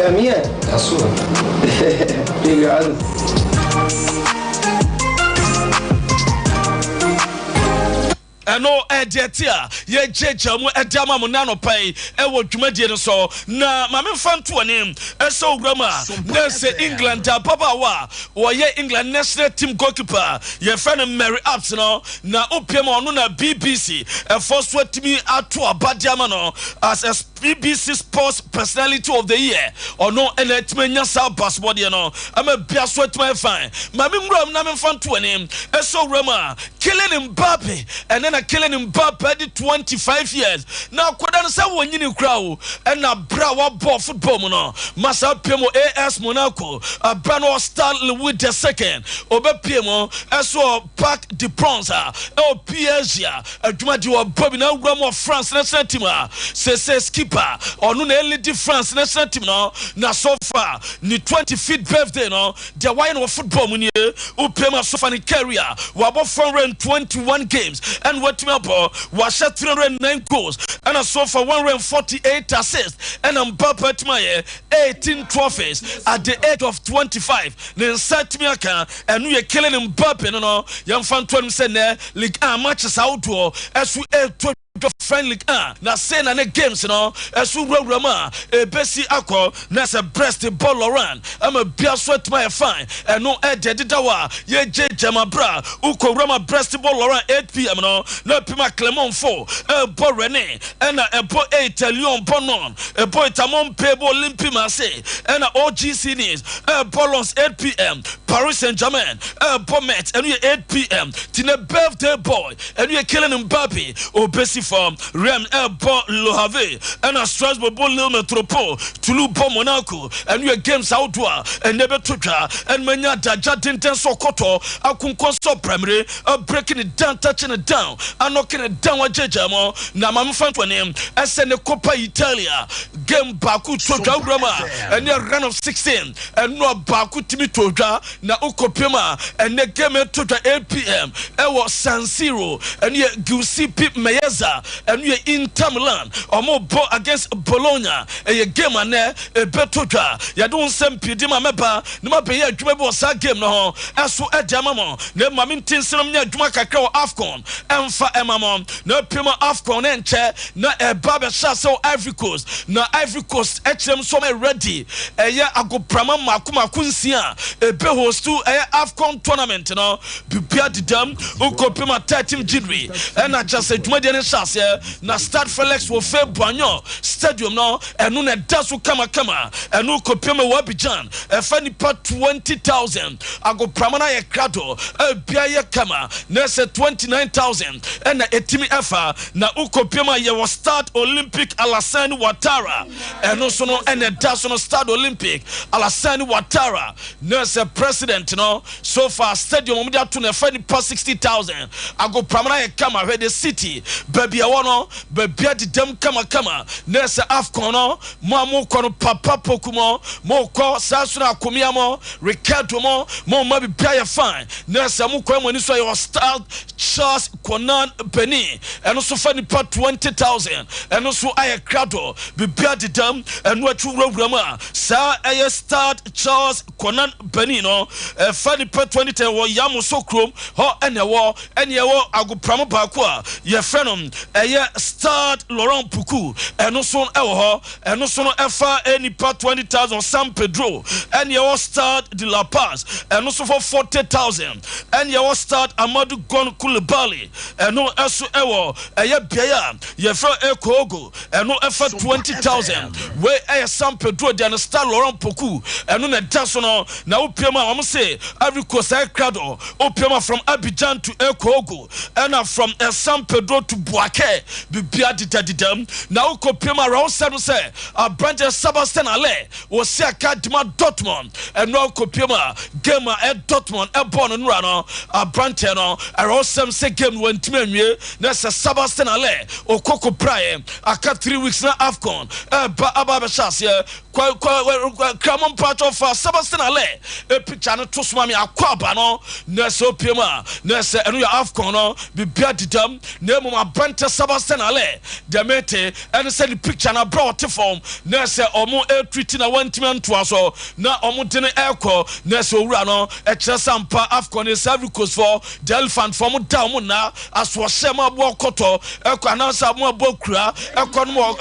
a minha? A sua. Obrigado. Eno ejetia ye jeje mu edama mu nano pai e wo dwumadie no so na ma memfa nto anim eso ograma na se England papa wa ye England national team goalkeeper ye friend Mary Apps no na opiem ono na BBC e first timi ato abadiama no as a BBC Sports Personality of the Year or no eletmenya sa passport ye no ama bia so timi fine ma memram na memfa nto anim eso ograma Kylian Mbappe and then killing Mbappe 25 years. Now, Kodan sa wonyini crowd and na brawa ball football no. Masa Pemo AS Monaco, a Brano Star Louis II, Obe Pemo, Eso Parc de Prince, El PSG, a Jumadi or Bobina Ramo France national team, se skipper, or no elite France national team no, na so far, ni 25th birthday no, the wine of football munye, Upema Sofani career, wabo 421 games, and what was 309 goals and a so for 148 assists and Mbappe Tmaye 18 trophies at the age of 25. Then set me and we are killing Mbappe no young fan 20 League 1 matches outdoor as we friendly na say na games no esu rama besi akọ na se breast ball around am a bia sweat my fine and no dawa ye jama bra uko rama breast ball around 8 p.m. no na pima Clermont 4 ball René and a ball 8 Lyon Bonon a boy Tamon Pebo Olympique Marseille and a OGC Nice ball on 8 p.m. Paris Saint-Germain ball Metz and we 8 p.m. Tina birthday boy and we are killing Mbappe obesi from Rem Bo Le Havre and a Strasbourg Lille Metropole Toulouse Bo Monaco and we are games outdoor and never took and Manya Daja Dinten Sokoto Akunkonso primary breaking it down, touching it down and knocking it down with Jejamo na mamfan to name SN Coppa Italia game Baku Toja Grama and a run of 16 and no Baku Timi Toja na Ukopema and the game to 8 p.m. It was San Siro and ye Giuseppe Meazza and we Inter Milan or more against Bologna a game and a betoja ya don't send pidima meba no ma be ya dwuma sa game no eso edamamo na mamintin sinam nya dwuma kakra Afcon emfa emamo na pima Afcon enche na baba so Ivory Coast na Ivory Coast echrem so me ready ya agoprama makuma kunsia be host to Afcon tournament no bibia didam ukopima 13 January and I just said dwuma de ne chance na start Felix wo fe Boignon stadium no enu na daso kama enu kopema wa Abidjan efa nipa 20,000 ago pramana ye krado bia ye kama na se 29,000 na etimi efa na ukopema ye wo start Olympic Alassane Ouattara enu so no ene daso no start Olympic Alassane Ouattara na se president no so far stadium mo dia to na efa nipa 60,000 ago pramana ye kama where the city baby awono baby di dem kama nese Afcon no mo kono papa pokumo mo ko sasuna akomia mo Ricardo mo mabi bia fine nese mo ko mo ni so your start Charles Konan Benin eno so fa nipa 20,000 eno so aye krado bibia di dem eno atu wura sa aye start Charles Konan Benin no fa nipa 20 wo yam so krom ho ene wo agopram ba ko a ye frenom aye start Laurent Puku eno so ewo ho eno so no efa enipa 20,000 San Pedro and your start de La Paz eno so for 40,000 and your start Amadou Gon Koulibaly eno eso ewo eye bia ye fra Ekogo eno efa 20,000 we San Pedro de start Laurent Puku eno na daso no na opiema am say every coast crowd opiema from Abidjan to Ekogo and from San Pedro to Boaké bibia didam na ukopema raw said say a branch Sebastian Ale was see Academy Dortmund and no kopema game at Dortmund e born nra no a branch no a raw say game when timanwie na Sebastian Ale okoko prae aka 3 weeks na Afcon ba aba shas ye kramon part of Sebastian Ale picture no to swami akwaba no na so piema na se enu ya afcon no bibia didam na emu abante Sebastian Ale demete enu se the picture na brought form na se omo treating na wantimi antoa so na omo dene ekọ na se owura no kire Sompa afcon is every coast for the elephant for mo down mo na aso shema bo koto ekọ announce mo abokura ekọ no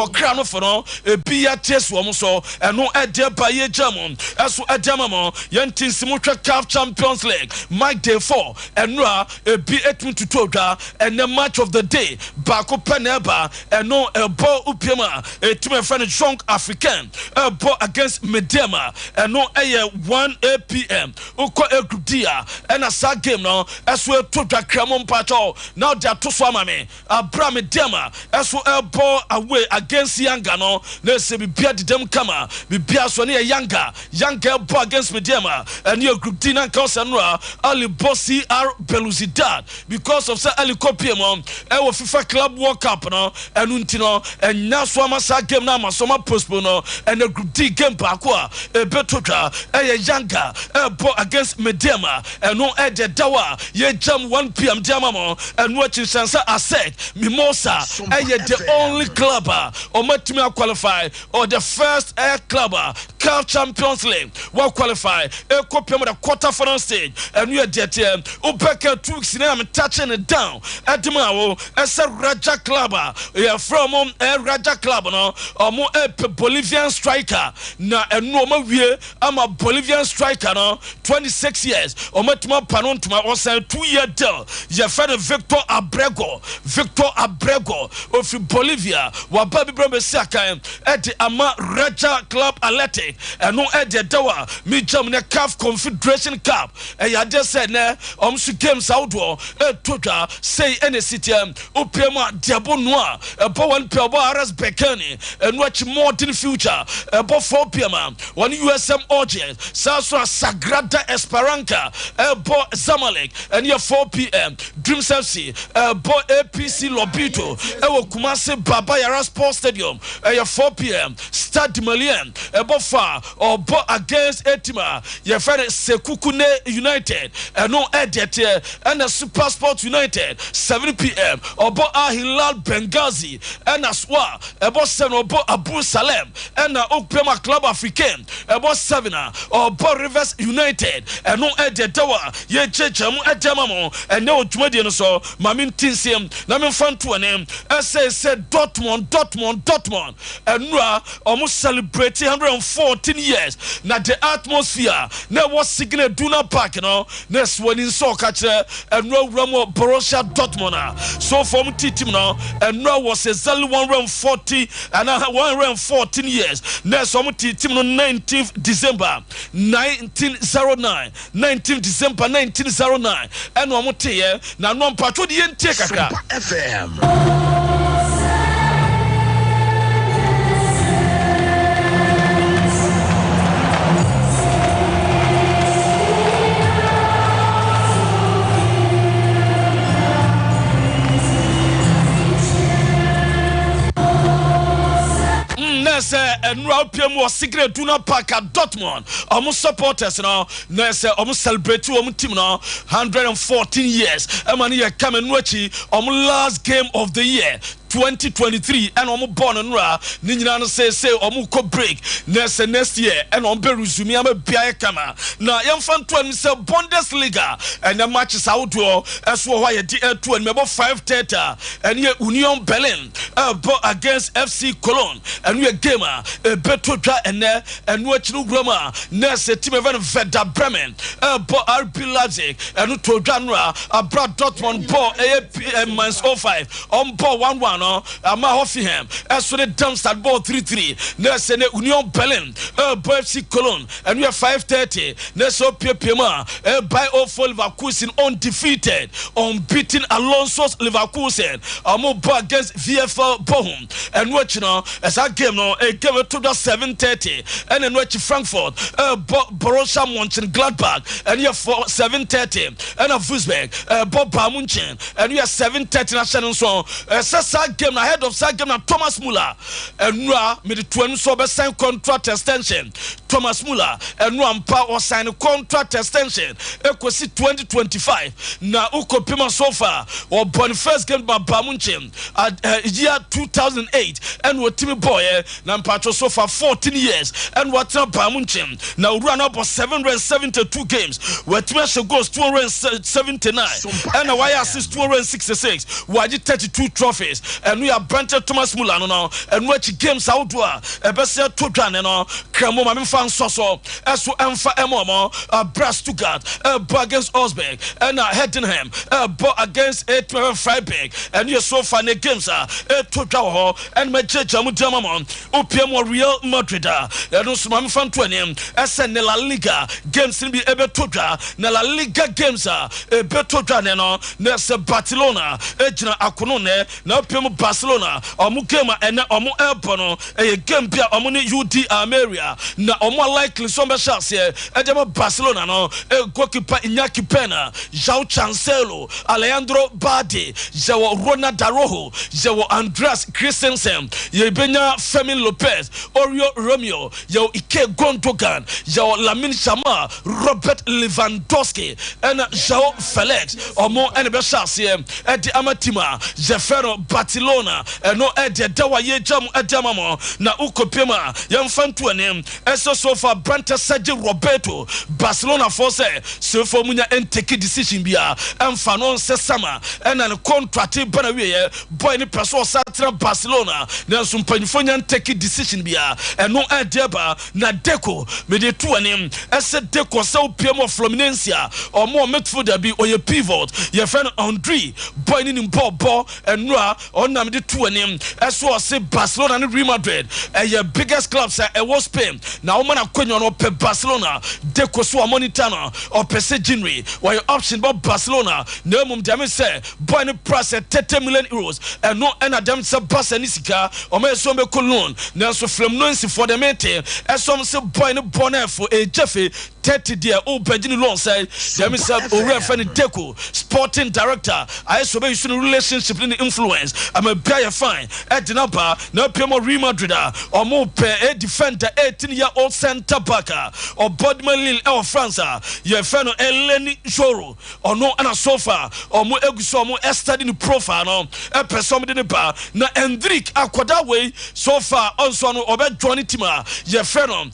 okra no for no ebi ya teso mo so eno ede ba ye jamon eso edemamo yentinsimu twa CAF Champions League Mike Day 4 enra ebi etum tutodwa ene match of the day bako peneba eno ebo upiema etum friend strong African ebo against Medema eno eye 1 APM uko group D ena sa game no eso etodwa kramon pacho now they are to so amame abra Medema eso ebo away against Yanga no na se bibia didem kama bibia so ne Yanga ebo against Medema and your group D na Kansanra Ali Bossi R Belouizdad because of say Ali Kopiemo e wo FIFA Club World Cup no enunti no enya so amasa game na amasoma postpone no and the group D game back a betotwa e Yanga ebo against Medema eno e de dawa ye jam 1 PM diamamo and watch chance asset Mimosa e the only club or matimi qualify or the first air club CAF Champions League will qualify a copy of the quarter-final stage and we are dead here Ubeka 2 weeks now I'm touching it down at the Mao as a Raja Club from a Raja Club no or more a Bolivian striker na a normal way I'm a Bolivian striker no 26 years or matma panon to my was a 2-year deal your friend Victor Abrego of Bolivia Wababi Brambesaka at the Ama Raja Club Athletic and no at the Dawa me jam na CAF Confederation Cup and ya just said ne su games outdoor tota say any city opema diabo noa ebo 1 pebo aras bekani and watch more in future ebo 4 pm one USM Orges Saso Sagrada Esperanca ebo Zamalek and ya 4 pm Dreams FC ebo APC Lobito ewo Kumasi Baba Yara Sports Stadium ya 4 pm Stade Malien ebo far or bo against Etima your friend Sekukune United and no edit and a Super Sport United 7 p.m. or bo Hilal Benghazi and as well about 7 or bo Abu Salem and Okpema Club African about 7 or bo Rivers United and no edit dawa ye chechamu edamamo and no Jumadian so mamin tinsium namin fan to a name said Dortmund and Nua almost celebrating 114 years na the atmosphere na was signal Duna Park no next one in soccer and no Ramo Borussia Dortmund so from team no and no was exactly 140 and 114 years next some team no 19th December 1909 and one more na no patro di entie kakra FM and Rapium was secret Duna Park at Dortmund. Almost supporters now. Nurse almost celebrate team now 114 years. Emmanuel coming watching last game of the year 2023 and omo born and ra ninyina no say omo ko break next year and on be resume am bia kama na yemfa nto am say Bundesliga and the matches outdoor as why ye di to and mebo 5:30 and ye Union Berlin against FC Cologne and we game beto dwa and no chiru grama next team even Werder Bremen RB Leipzig and to dwa nra abra Dortmund ball -05 on ball 1-1 ama Hoffenheim so the Darmstadt ball 3-3 next Union Berlin FC Cologne and we are 5:30 next PPM by 0-4 Leverkusen undefeated unbeaten Alonso's Leverkusen ball against VfL Bochum and watch as a game a game to the 7:30 and then watch Frankfurt Borussia Mönchengladbach and you are 7:30 and Wolfsburg Bayern Munich and we are 7:30 national so that game ahead of that game na Thomas Muller enura me the 20 so be sign contract extension Thomas Muller enura mpa or sign contract extension ekosi 2025 na ukopima so far or born first game by Bamunchen at year 2008 and what team boy na mpacho so far 14 years and what Bamunchen now run up 772 games where team goes 279 and a wire assist 266 waji 32 trophies and we are Brent Thomas Muller no and watch games outdoor e be se to dwane no kramo ma me fan so eso emfa emomo Brass Stuttgart against Osberg and Heidenheim against Freiburg and you so far the games to dwa and me checha mu diamamon opiem Real Madrid and so ma me fan 20 ese ne La Liga games ni bi ebe to dwa na La Liga games ebe to dwane no na se Barcelona ejina akono ne na opiem Barcelona omu game ene omu elbo no game bia omu ne UD Almeria na omu likely so be chance edema Barcelona no goalkeeper Iñaki Pena João Cancelo Alejandro Balde João Ronald Araujo João Andreas Christensen Yebenya Fermin Lopez Oriol Romeo João Ike Gundogan João Lamine Yamal Robert Lewandowski and João Felix omu ene be chance edi amatima Jefferno Barcelona no edi dawa ye jam edamamo na ukopema yamfantu anem eso so far Branta Sergio Roberto Barcelona for say so for munya take decision bia emfa no se sama and an contract bana we boy ni person satra Barcelona na so mpanifo nya take decision bia no edeba na Deco me de tu anem ese Deco se opiem of Fluminense or more midfielder bi or ye pivot ye friend Andre boy ni mbobo enra onam de tu anem eso se Barcelona and Real Madrid your biggest clubs was Spain now man akwenyo no pe Barcelona Deco so monitor no or per se January why your option about Barcelona no mum dem say boy ni price 30 million euros and no and dem say Barca ni sika o me so be loan na so Fluminense for the mate as some say boy ni bonnet for a Jeffy 30 there o Benjamin loan say dem say o refer ni Deco sporting director I so be using relationship in influence I'm a buyer fine at the number na pemo Real Madrid or more per a defender 18-year-old center backer or Bodman Lille or France ye feno Eleni Joro or no ana sofa or mo eguso mo study the profile no e person de ba na Hendrik akwada way so far also no obe join team ye feno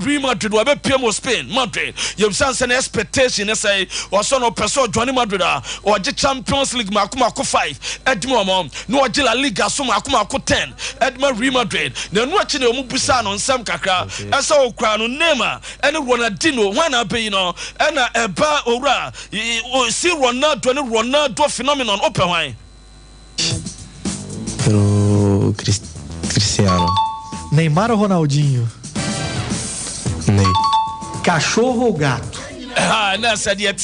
Real Madrid or be pemo Spain Madrid ye sense an expectation say or so no person join Madrid or the Champions League makuma ko 5 edmo no the La Liga so makuma ko 10 edma Real Madrid na no achi na omubusa no nsam kakra esa okra no Neymar ene Ronaldinho wana be no ena eba owura si Ronaldo phenomenon open why Pro Cristiano. Neymar ou Ronaldinho? Ney. Cachorro ou gato? na said yet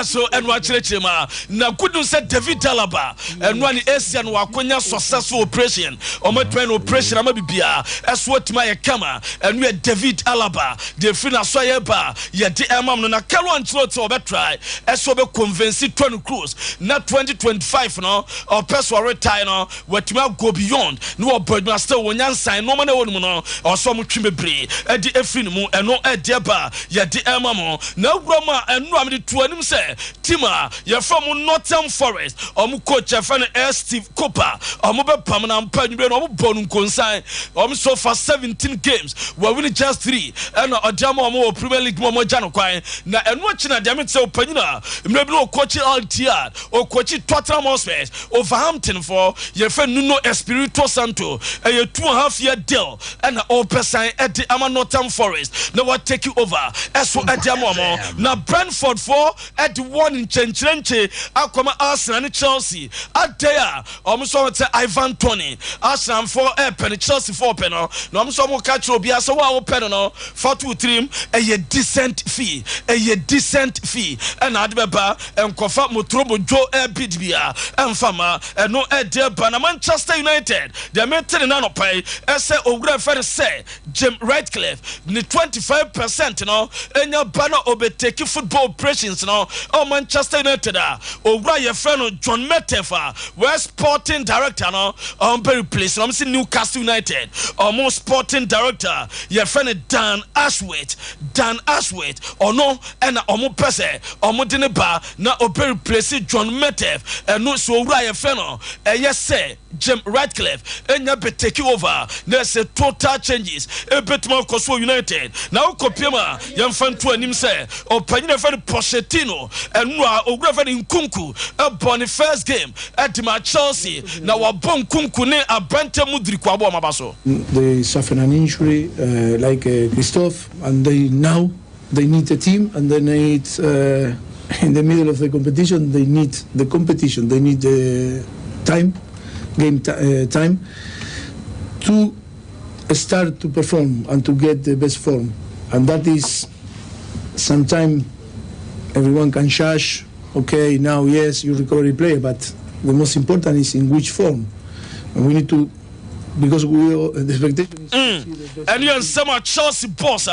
so and watch ma na couldn't say David Alaba and one Asian wakonya successful operation or my train operation ama bibia as what my kama and we David Alaba the fina so yeba ye de emam no na kalo anchlo to be try as so be convince Tony Cruz na 2025 no or person retire no what ma go beyond no board master wonyan sign no man e wonu no or so mo twimebre e di efini mu eno e de ba ye de emam na Roma and Ram the two of them say, Tima, you're from Nottingham Forest, or coach a friend Steve Cooper, or Mobile Permanent Penny, or Bonum Consign, or so for 17 games, where winning just 3, and a Jamo more Premier League Momo Janoquine. Now, and watching a damage so Penina, maybe no coaching LTR, or coaching Tottenham Hotspur, or Hampton for your friend Nuno Espirito Santo, and your 2.5-year deal, and all person at the Ama Nottingham Forest. Now, what take you over? As for a Jamo. Na Brentford for at 1 in Chenchenche akoma Arsenal and Chelsea at there almost say Ivan Toney Arsenal for pen Chelsea for pen no almost mo catch obi aso wa open no 4-2-3 a decent fee and adbeba and kofa motrobo jo bid bia emfama and no there but Manchester United they maintain na no pay say owura fer say Jim Ratcliffe ni 25% no enya bana obet take football operations no Manchester United owura your friend John Metefa where sporting director no very place no see Newcastle United more sporting director your friend Dan Ashworth or no and omo pese omo de ne ba na very place John Metef no so owura your friend no yes say Jim Ratcliffe enya be take over na say total changes betuma koso United na ukopiema yamfantu anim say opanyina fa Pochettino enwa ogura fa Nkunku born first game at my Chelsea na wabon Nkunku ne abante mudiri kwa bo mabaso. They suffered an injury like Christophe, and they need a team, and they need in the middle of the competition they need game time to start to perform and to get the best form, and that is sometimes everyone can judge, okay, now yes, you recovery player, but the most important is in which form, and we need to, because the expectation is and you and Chelsea boss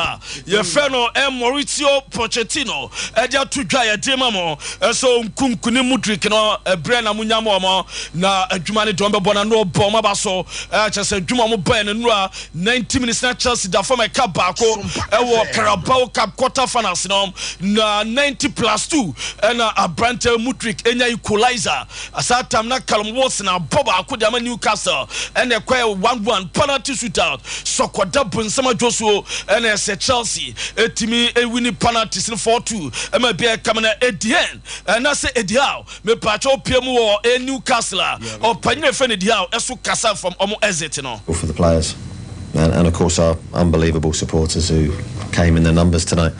your friend Mauricio Pochettino eja to dwa ya demamo so Nkunku ni Mudrik no Brena munyamo mo na adwuma ne dombe bona no bom abaso chese adwuma mo ban no 90 minutes na Chelsea da form ka baako wo Carabao Cup quarter finals no na 90+2 na Abrante Mudrik enya equalizer asatam na Callum Wilson na Bob akudama Newcastle and 1-1 penalty shootout so kwada sama Joshua and Chelsea etimi winning penalties 4-2 e ma bia kamana Edian and I say Ediao me pacho piemu or Newcastle or panyine fe Ediao esu kasa from omo exit no for the players and of course our unbelievable supporters who came in the numbers tonight.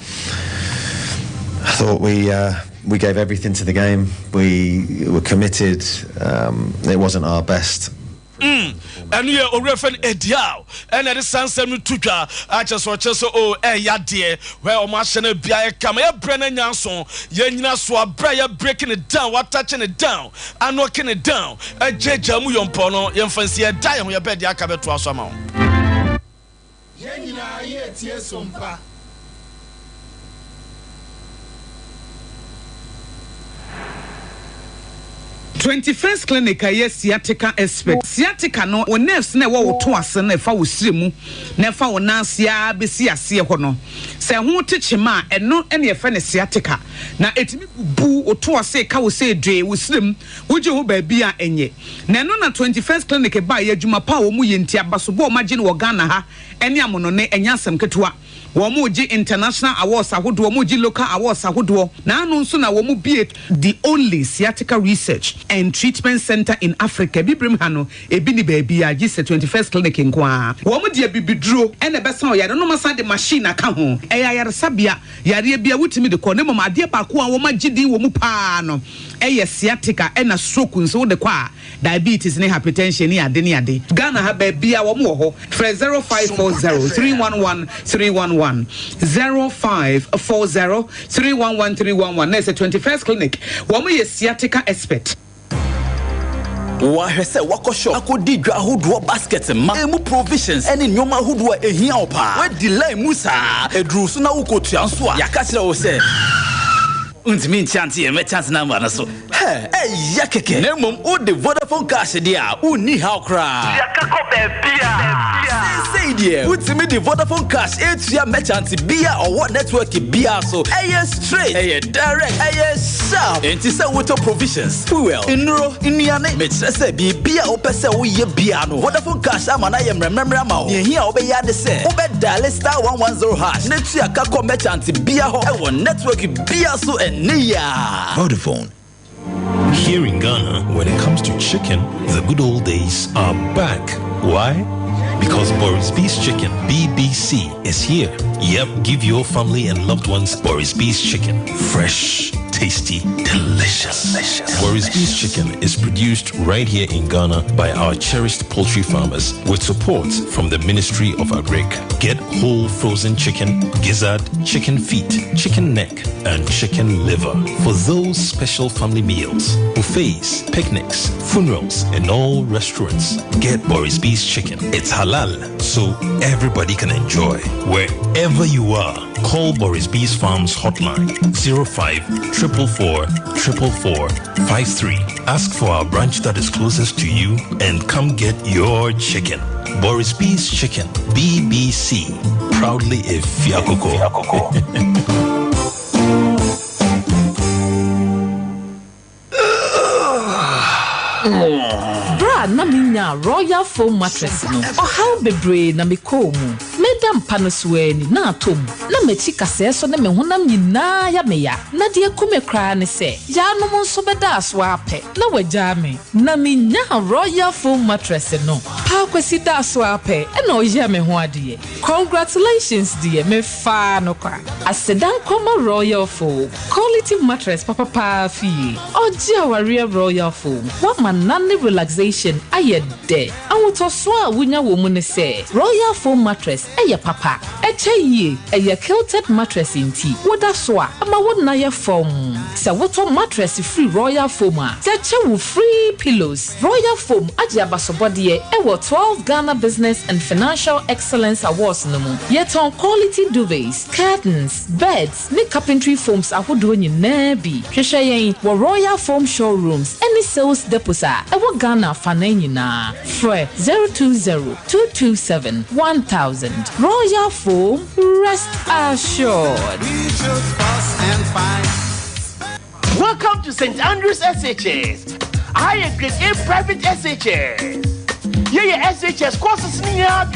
I thought we gave everything to the game. We were committed. It wasn't our best. And you are referring Ediao and at the Sansan Tuka I just watch so yadie where Omashana Bia come Brennan Yanson Yenina Swa Brea breaking it down what touching it down and knocking it down a Jamu Yompono Yanfancy a die on your bed Yakabe to our summer. Yenina yet Sompa. Twenty-first clinic yes sciatica expert sciatica no o nerves na wo to ase na fa wo siremu na fa wo nansia besi ase ho no se ho techema eno ene fa ne sciatica na etimi bu o to ase ka wo se dwe wo sirem wo je ho ba bia enye na eno na 21st clinic ba ya adwuma pa wo mu yenti abaso bo o magye no Ghana ha ene amono ne enya asem ketewa wo ji international awards ahodo wo ji local awards ahodo na anu nso na wo mu be the only sciatica research and treatment center in Africa bibrim ha no ebi ni ba bia gi se 21st clinic nkoa wo mu de bibiduro ene besa o yare no masa de machine aka ho yare sabia yare bia wutimi de ko ne mama ade ba ko a wo magye din wo mu pa no sciatica ena stroke nso de kwa diabetes ne hypertension ne ade ne ade Ghana ha ba bia wo mu ho 0540 311 311 0540 311 311 na 21st clinic wo mu sciatica expert wa hwese wakosho akodi dwa hodo basket ma emu provisions ene nyoma hodo ehia opa we delay musa edru so na ukotua nso a yakakire wo se untimi nchante e mechance number na so ya keke na mom o de Vodafone cash dia uni ha okra yakako bebia say dia untimi de Vodafone cash etua mechante bia or network bia so straight direct sharp enti say with provisions fuel inro iniane mechire say bia opese wo ye bia no Vodafone cash ama na ye memra ma o ye hia obeya de say obedial *110# netua kakọ mechante bia ho e wo network bia so enia Vodafone. Here in Ghana, when it comes to chicken, the good old days are back. Why? Because Boris B's Chicken, BBC, is here. Yep, give your family and loved ones Boris B's Chicken. Fresh, tasty, delicious. Boris B's Chicken is produced right here in Ghana by our cherished poultry farmers with support from the Ministry of Agric. Get whole frozen chicken, gizzard, chicken feet, chicken neck, and chicken liver for those special family meals, buffets, picnics, funerals, and all restaurants. Get Boris B's Chicken. It's halal halal, so everybody can enjoy. Wherever you are, call Boris B's Farms hotline 05 444 444 53. Ask for our branch that is closest to you and come get your chicken. Boris B's Chicken, BBC, proudly a Fiakoko. Na minya Royal Foam mattress no how bebre na me komu medam panosweni na atom na mechi kase so na me honam nyina ya meya na de kume kra ne se ya no mo so beda aso ape na wagya me na minya Royal Foam mattress no pa kwesi da aso ape na oye me ho ade. Congratulations dear me fa no kwa asedan koma Royal Foam quality mattress papa fi oje aware Royal Foam what manane relaxation ayede awuto so a wunya wo mu ne se Royal Foam mattress eye papa echeye eye quilted mattress inti woda so a ama wona ye foam se woto mattress free Royal Foam a teche wo free pillows. Royal Foam aje abasobode e wo 12 Ghana Business and Financial Excellence Awards no mu yet on quality duvets, curtains, beds, ne carpentry foams ahodo nyina bi hwehwe yen wo Royal Foam showrooms any sales depots a wo Ghana fananyina free 020-227-1000. Royal Foam, rest assured. Welcome to St. Andrews SHS. Higher grade A private SHS. Yeah, SHS courses near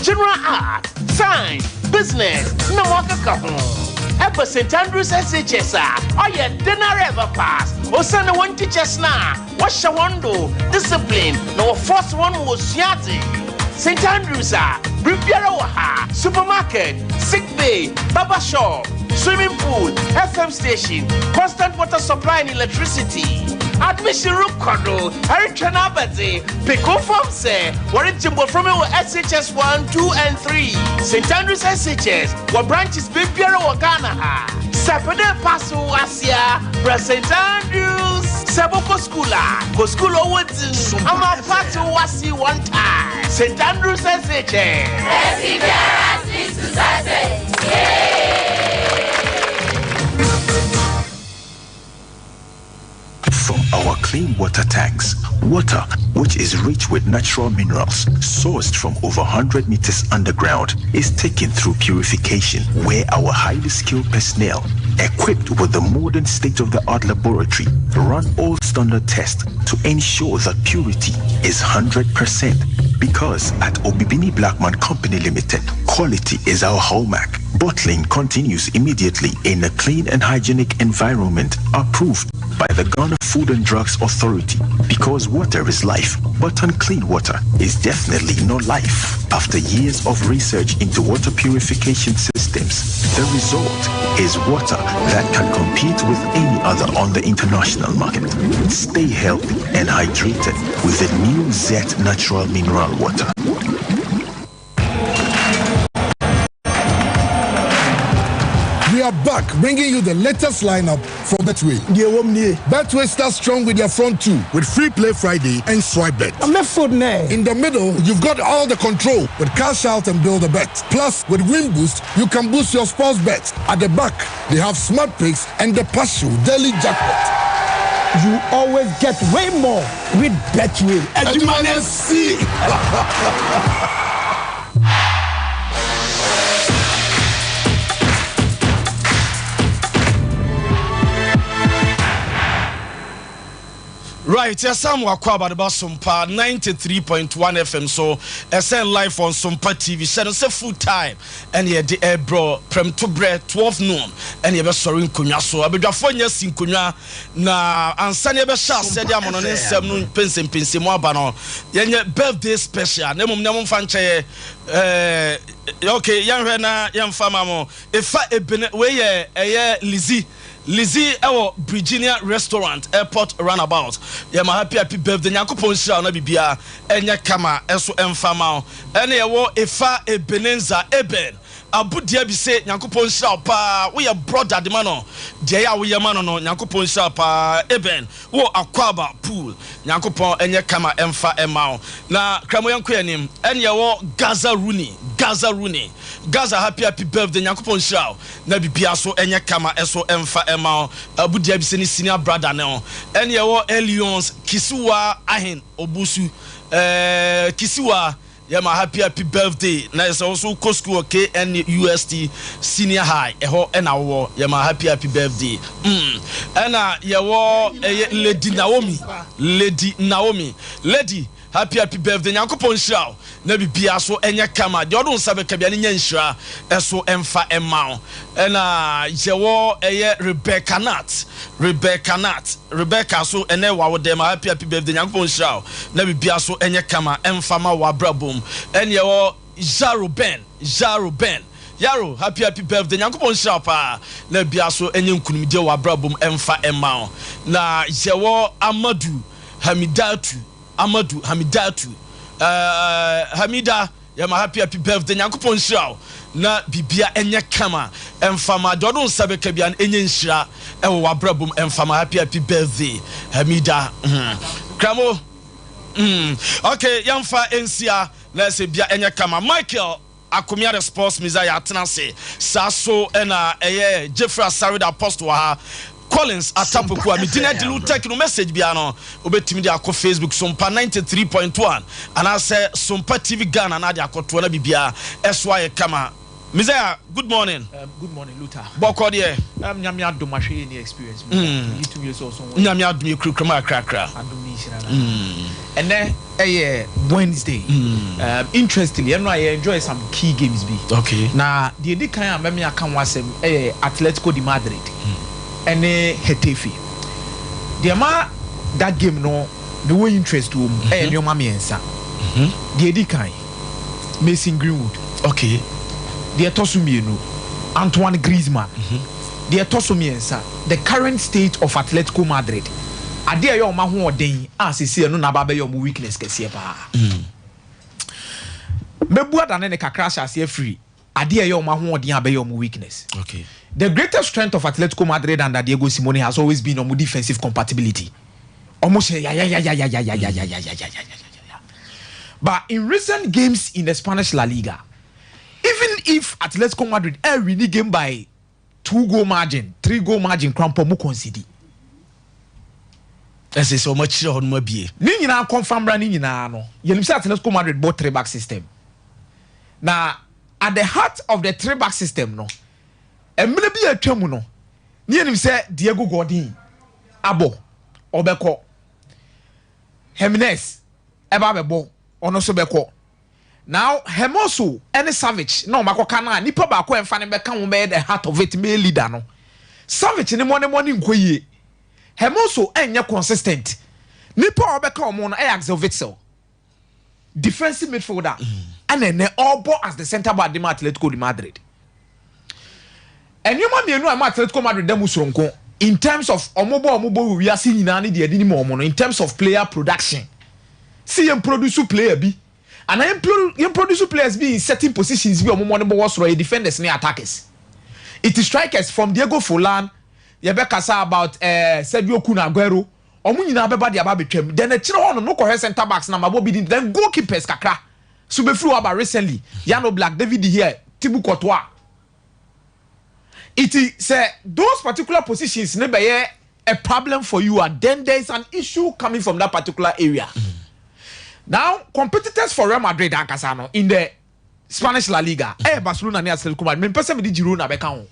general art, science, business, no waka kahon. Ever St. Andrews SHS, oh yeah, dinner ever pass. O send one teachers now. What's your window? Discipline. No first one was yati. St. Andrews, Riviera, supermarket, sick bay, barber shop, swimming pool, FM station, constant water supply and electricity. Admission room condo, Harry Chanabati, Pico Farm say, what it jumbo from our SHS 1, 2, and 3. St. Andrews SHS, what branches Big Piero or Ghana. Sapade Paso Asia, St. Andrews, Saboko Schoola, go school over I'm a Paso Wasi one time. St. Andrews SHS. From our clean water tanks, water which is rich with natural minerals sourced from over 100 meters underground is taken through purification, where our highly skilled personnel equipped with the modern state-of-the-art laboratory run all standard tests to ensure that purity is 100%. Because at Obibini Blackman Company Limited, quality is our hallmark. Bottling continues immediately in a clean and hygienic environment approved by the Ghana Food and Drugs Authority. Because water is life, but unclean water is definitely no life. After years of research into water purification systems, the result is water that can compete with any other on the international market. Stay healthy and hydrated with the new Zet Natural Mineral Water. We are back, bringing you the latest lineup from Betway. Betway starts strong with their front two, with Free Play Friday and Swipe Bet. In the middle, you've got all the control with Cash Out and Build a Bet. Plus, with Win Boost, you can boost your sports bets. At the back, they have Smart Picks and the Pashu Daily Jackpot. You always get way more with Betway. And you might see. Right, yes, I'm about Sompa 93.1 FM. So, SN live on Sompa TV. Said it's a full time, and yeah, the air bro, prem to bread 12 noon, and you're sorry in Kunya. So, I'll be the 4 years in Kunya. Na, and Sunday be shot said, I'm on an 7 noon, Pensim Pensimo Bano. Yan birthday special. Nemum Fanche, okay, young Rena, young Famamo. If I been way a Lizzie, our Virginia restaurant, airport runabout. Yeah, my happy birthday. Nyakupon sha na bibia enya kama eso emfama. Ene wo efa ebenenza eben. abudia bi se nyankopon hira pa wo ye brother de mano de ya wo ye mano no nyankopon hira pa eben wo akwaba pool nyankopon enye kama emfa emao na kramo yanko yanim enye wo Gaza Rooney Gaza happy birthday nyankopon hira na bibia so enye kama eso emfa emao abudia bi se ni senior brother ne enye wo Elions Kisiwa ahen obusu Kisiwa Yama happy birthday. Na is also co school KNUST senior high. Eho ena wo yama happy birthday. Ena yewo Lady happy birthday. Nyankopon hira na bibia so enya kama. De odun sabe kabia ne nyanhira eso emfa emao. Ena yewo Rebecca so ene wa wo dem happy birthday. Nyankopon hira na bibia so enya kama emfa ma wa brabom. Ene yewo Jaro Ben Yaro happy birthday. Nyankopon hira pa na bibia so enya nkunumde wa brabom emfa emao. Na yewo Hamida yama happy birthday. Nyankopon hira na bibia enye kama emfama dodon sabe kabia enye nhira ewo wabrabum emfama happy birthday Hamida kramo okay yamfa ensia na se bia enye kama Michael akomia the sports mizaya atenase saso ena eye Jeffrey Asari the apostle ha Collins atapoku a medina dilu take no message bia no obetimi de akọ Facebook Sompa 93.1 ana say Sompa TV Ghana na de akoto na bibia eso aye kama Mizaya, good morning. Good morning, Luther. Boko de. Nyamia do ma hwe any experience. You to me so so. Nyamia do me krukra krakra. Adumi shira. And then Wednesday. Interestingly, I enjoy some key games be. Okay. Na the edi kan am me aka wasem Atletico de Madrid. And Getafe. The ma that game no the way interest to no ma miensa. The edi kan Mason Greenwood. Okay. The Etosumienu, Antoine Griezmann, the Etosumiensa, the current state of Atletico Madrid. Adia yo ma ho odin as see no na ba be yo mu weakness kese pa. Mebua da ne kakra sha free. Adia yo ma ho odin abe yo mu weakness. Okay. The greatest strength of Atletico Madrid under Diego Simeone has always been on defensive compatibility. Almost But in recent games in the Spanish La Liga, even if Atletico Madrid win game by 2-goal margin, 3-goal margin, Crampo mu concede. Ese so much on mo bie. Ni nyina confirm bra ni nyina no. Yenim say Atletico Madrid bought 3-back system. Now, at the heart of the 3-back system no, emle bi atwamu no. Ni yenim say Diego Godin, Abo, Obeko, Jimenez, eba bebo, ono so beko. Now, Hermoso any Savage no makoka na nipa ba ko emfa ne beka wo be the heart of it male leader no. Savage ne money nkoye. Hermoso enye consistent. Nipa obeka omo no Axel Witsel. Defensive midfielder. And then all ball as the center back de Atletico de Madrid. And you man no Atletico Madrid dem usronko in terms of omobo we are seeing nyina ne de adi ni mo no in terms of player production. See him produce player bi. And I produce players be in certain positions be omo money was for defenders and attackers. It is strikers from Diego Forlan, Yebeka say about Sergio Kun Aguero, omo nyina beba dia ba betwam. Then a chiro on no correct center backs na mabo be then goalkeepers kakra. So be flew about recently. Yano Black, David here, Thibaut Courtois. It is say those particular positions never a problem for you and then there is an issue coming from that particular area. Now, competitors for Real Madrid and Casano in the Spanish La Liga, Barcelona and Atletico Madrid, person with the Girona Beckham.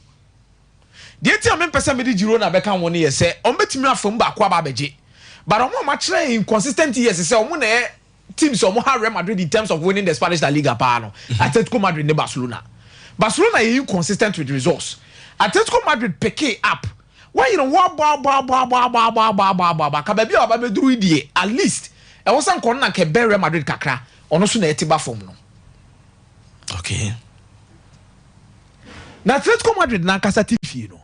The ATM person with the Girona Beckham 1 year say, on betting from Bakwa Beji. But on much inconsistent years, say, on teams of Real Madrid in terms of winning the Spanish La Liga, Atletico Madrid and Barcelona. Barcelona is inconsistent with results. Atletico Madrid pick up. Why you know, at least. I wasn't going to be Real Madrid kakra. Ono so na etiba form no. Okay. Na Atletico Madrid na kasa TV no.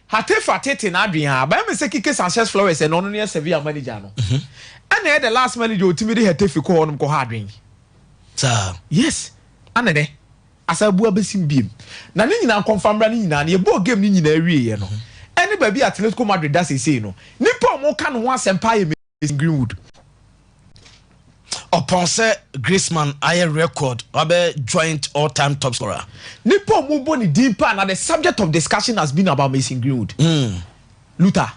Hatefa tete na adwen ba me se Kike Sanchez Flores and ono ne Sevilla manager no. And the last manager ultimately Hatefa ko onum ko ha adwen. Sir. Yes. Anene. asabu abesim biem na ne nyina confirm bra ne nyina na ye bo game ne nyina awie ye no any baby Atletico Madrid that say no nipa mo ka no ho asempa ye Mason Greenwood upon say Griezmann aye record abe joint all-time top scorer nipa mo bo ni deeper na the subject of discussion has been about Mason Greenwood Luther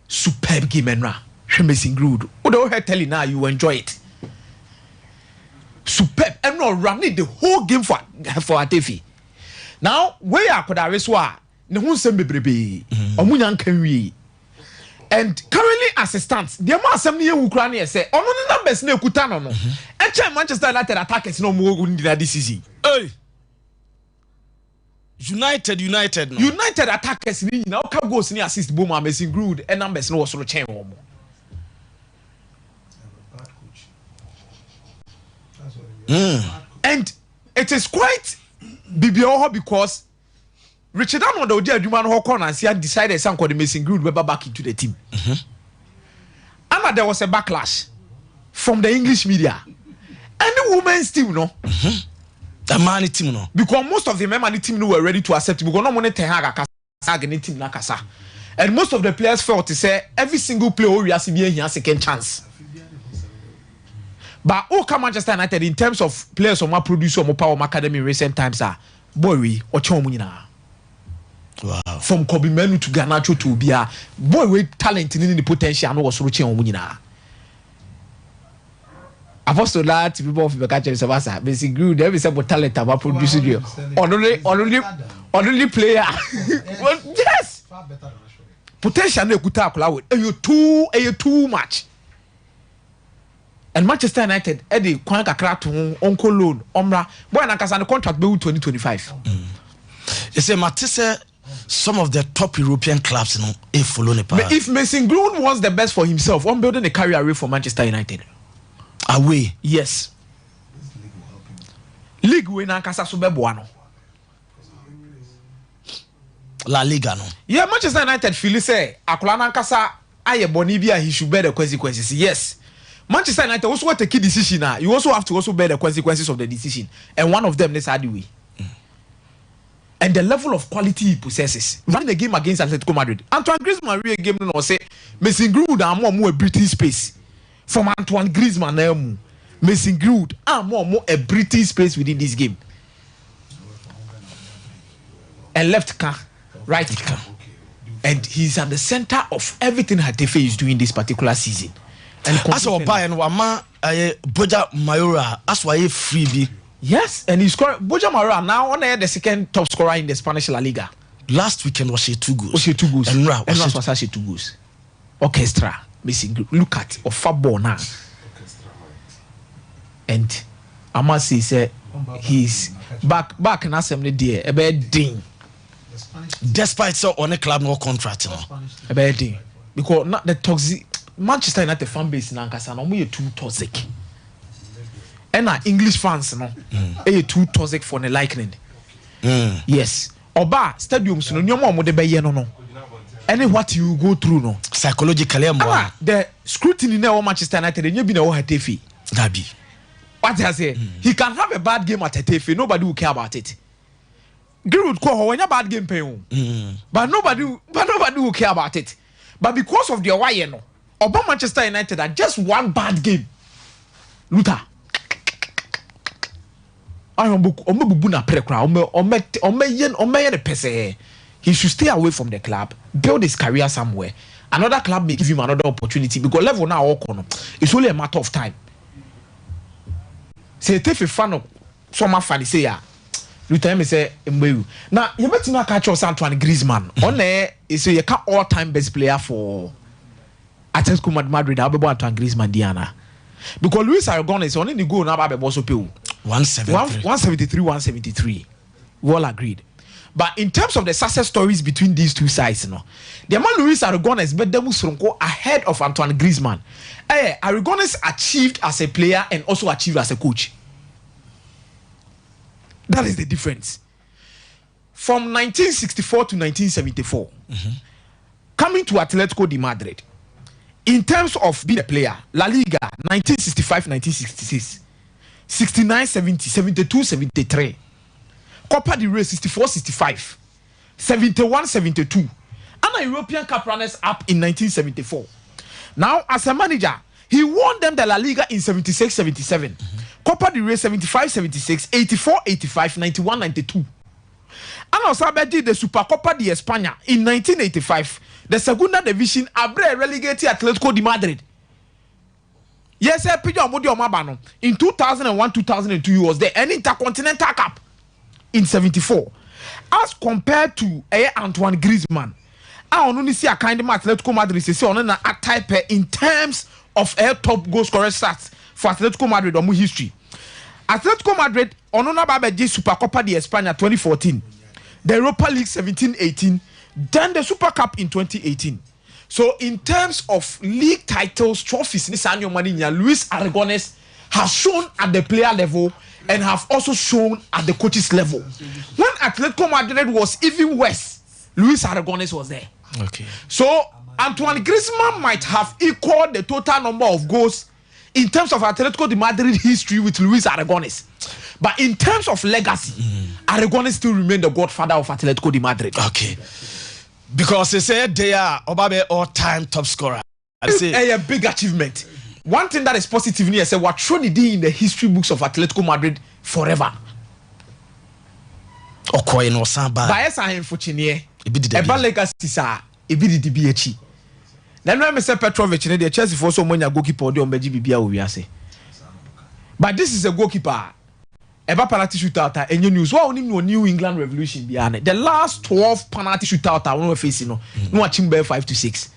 superb game enra Mason Greenwood what do you tell you now you enjoy it superb and not running the whole game for Atefi now where akoda reswa ne ho nsem bebrebe omunya kan wi and currently as it stands the man asem ne ewukura ne say ono ne numbers na ekuta no e che Manchester United attackers no mo go ndina this season hey United no United attackers ni nyina o ka goals ni assist bo ma Mason Greenwood and numbers no was so chen wo mo and it is quite bibio because Richard Arnold odi adwuma no corner and see decided some called the Mason Greenwood back into the team. And there was a backlash from the English media and the women's team no. The man team no because most of the men the team were ready to accept because no money ten haga kasa team na kasa and most of the players felt to say every single player we has be a second chance. But come Manchester United in terms of players on my producer or power academy in recent times are boy we or chomuna. Wow. From Kobe Menu to Garnacho to Bia boy we talent in the potential and was reaching on munina. Apostle that people of the catcher is a basic good every simple talent about producing you. Only player. Well, yes. Potential no good tackle. You too much. And Manchester United, Eddie Kwan kakra to Uncle Loan, Omra, boy and the contract be 2025. You say Matisse, some of the top European clubs, you know, if Mason Greenwood wants the best for himself, I'm building a career away for Manchester United. Away? Yes. League win and Casa Subebuano. La Liga no. Yeah, Manchester United feel say Akulana Casa aye Bonibia he should bear the consequences. Yes. Manchester United also want to take a decision now. You also have to also bear the consequences of the decision. And one of them is Adiwe. And the level of quality he possesses. Running the game against Atletico Madrid. Antoine Griezmann really game no say Mason Greenwood are more a British space. From Antoine Griezmann Mason Greenwood are more a British space within this game. And left car, right car. And he's at the center of everything Hatefe is doing this particular season. As our buy and Wama Boja Mayora, as why freebie. Yes, and he scored Boja Mayora now on the second top scorer in the Spanish La Liga. Last weekend was she 2 goals. Was she 2 goals? And was she 2 goals. Orchestra, missing. Look at or football now. And I must say, he's back in assembly there. A bad ding. Despite so on a club no contract, a bad ding because not the toxic. Manchester United fan base in Ankasa no too toxic. And our English fans no too toxic for the liking. Yes. Oba stadiums no nyoma mo de be no. Any what you go through no psychologically the scrutiny na Manchester United enye bi na wo Hatefi. Dabi. What I say? He can have a bad game at Hatefi, nobody will care about it. Greenwood ko when a bad game pay but nobody will care about it. But because of the why no Oba Manchester United are just one bad game. Luther. He should stay away from the club, build his career somewhere. Another club may give him another opportunity because level now it's only a matter of time. Say if a fan of some fan say ya. Luther me say now you better not catch us Antoine Griezmann. On there is a all-time best player for Atletico Madrid. I'll be born Antoine Griezmann Diana. Because Luis Aragon is only the goal now by also pay 173. We all agreed. But in terms of the success stories between these two sides, the man Luis Aragon has made them ahead of Antoine Griezmann. Aragon is achieved as a player and also achieved as a coach. That is the difference. From 1964 to 1974, coming to Atletico de Madrid, in terms of being a player, La Liga, 1965-1966, 69-70, 72-73, Copa del Rey 64-65, 71-72, and a European Cup runners up in 1974. Now, as a manager, he won them the La Liga in 76-77, Copa del Rey 75-76, 84-85, 91-92. And also did the Supercopa de España in 1985, the Segunda Division abre relegated Atletico de Madrid. Yes, sir, in 2001-2002 he was there, an Intercontinental Cup in 74. As compared to Antoine Griezmann, I only see a kind of Atletico Madrid say on a type in terms of top goal scorer stats for Atletico Madrid or history. Atletico Madrid on Babaji Supercopa de España 2014, the Europa League 17-18, then the Super Cup in 2018. So in terms of league titles, trophies, Luis Aragonés has shown at the player level and have also shown at the coaches level. When Atletico Madrid was even worse, Luis Aragonés was there. Okay. So Antoine Griezmann might have equaled the total number of goals in terms of Atletico de Madrid history with Luis Aragonés. But in terms of legacy, Aragonés still remains the godfather of Atletico de Madrid. Okay. Because they said they are Obabe all-time top scorer. It's a big achievement. One thing that is positive is that what Tronny did in the history books of Atletico Madrid forever. Okoye no samba. Bias are unfortunate. Eba legacy sa ebi di BHE. Then when Mr. Petrovic in the Chelsea for so many goalkeeper the ombeji bibia we ase. But this is a goalkeeper. Eba penalty shootout and news. What only New England Revolution behind the last 12 penalty shootout I want facing no watching 5-6.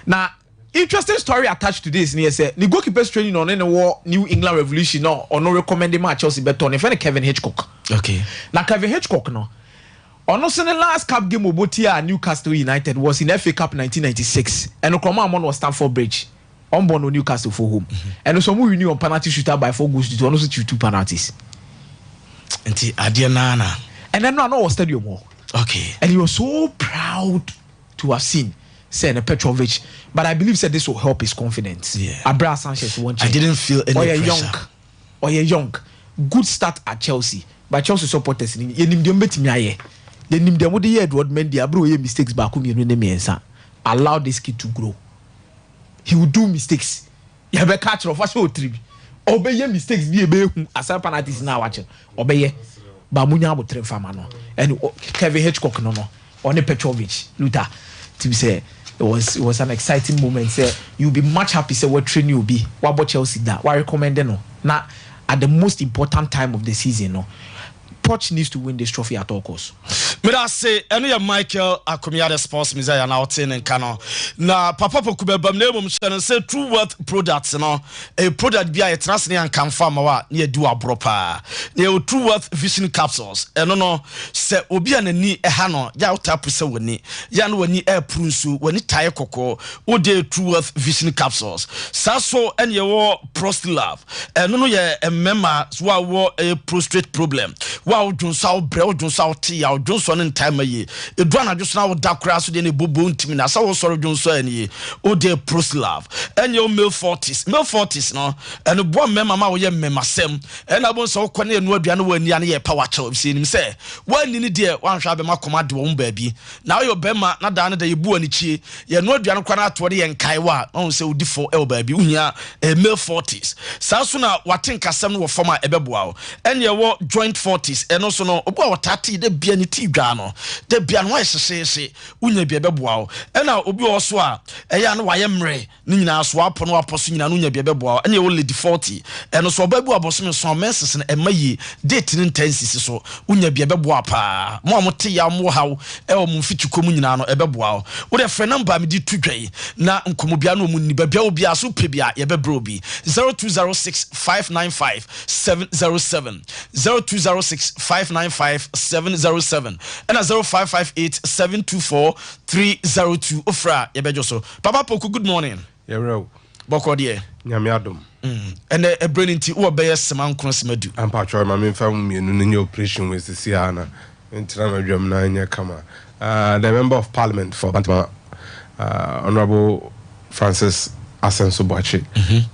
Now interesting story attached to this near say the goalkeeper's training on any war New England Revolution no or no recommended match Chelsea beton if any Kevin Hitchcock. Okay. Now Kevin Hitchcock no. On also the last cup game Obotia Newcastle United was in FA Cup 1996 and Oklahoma was Stamford Bridge. On born Newcastle for home. And also we renew on penalty shootout by 4 goals to also shoot 2 penalties. And Adiana. And then no was stadium. Okay. And he was so proud to have seen Sen Petrovic. But I believe said this will help his confidence. Yeah. Abra Sanchez won't. I didn't feel any pressure. Or you're young. Good start at Chelsea. But Chelsea supporters in Edward Mendy abro mistakes back allow this kid to grow. He will do mistakes. You have a catch of a show trip. Obey mistakes be a as a penalties now watching. Obey Bamunya would train Famano and Kevin Hitchcock no on the Petrovic Luther to say it was an exciting moment. Say you'll be much happy. Say what train you'll be. What about Chelsea that? What recommend no? Now at the most important time of the season, no. Poch needs to win this trophy at all costs. Me da say eno ya Michael Akomiade sports mizaya na otin en kano na papa pokube bam na emom hye say True Worth products no a product bia yetrase ne ankan fama wa na edu abropa na True Worth vision capsules eno no se obi anani eha no ya utapu se woni ya no wani eprusu wani taye kokko o de True Worth vision capsules saso ene ye wo prostate love eno no ye emema so wa wo a prostate problem wa odunsa bre odunsa oti ya odunso ne time ye edu na dwoso na wo da kra so de ne bobo ntimi na sa wo soro odunso ani o de prostate love enye o male 40s no eno bo mema ma wo ye mema sem ena bo so ko ne enu aduane wo ani ane ye power chow si nim se wani ni de wanhwa be makoma de wo mbaabi na wo bema na da ne da ye bu ani chie ye nu aduane kwa na ato de ye nkai wa on se odi fo e wo baabi uhia male 40s sa so na watenkasem no wo forma ebeboa wo enye wo joint 40s eno so no obo watati de bia ni ti dwa no de bia no hyehyehye unya bia beboa wo ena obi wo so a eya no waye mre ni nyina so apo no aposo nyina no unya bia beboa wo enye wo lady 40 eno so obabu aboso so menses na emayi date ni intensity so unya bia beboa pa mo amote ya mo hawo e wo mfitukom nyina no ebeboa wo wo de frɛ number me di tudwai na nkomo bia no mu ni bia obi aso pe bia ye bebro bi 0206595707 0206595707 and 0558724302 ofra yebejo so papa poku good morning yero boko de nyame adom and a brilliant wo be seman kono semadu ampa twa ma me fam mienu ne operation we sisi ana entra ma dwam na anya kama the member of parliament for Bantama honorable Francis Asenso Boache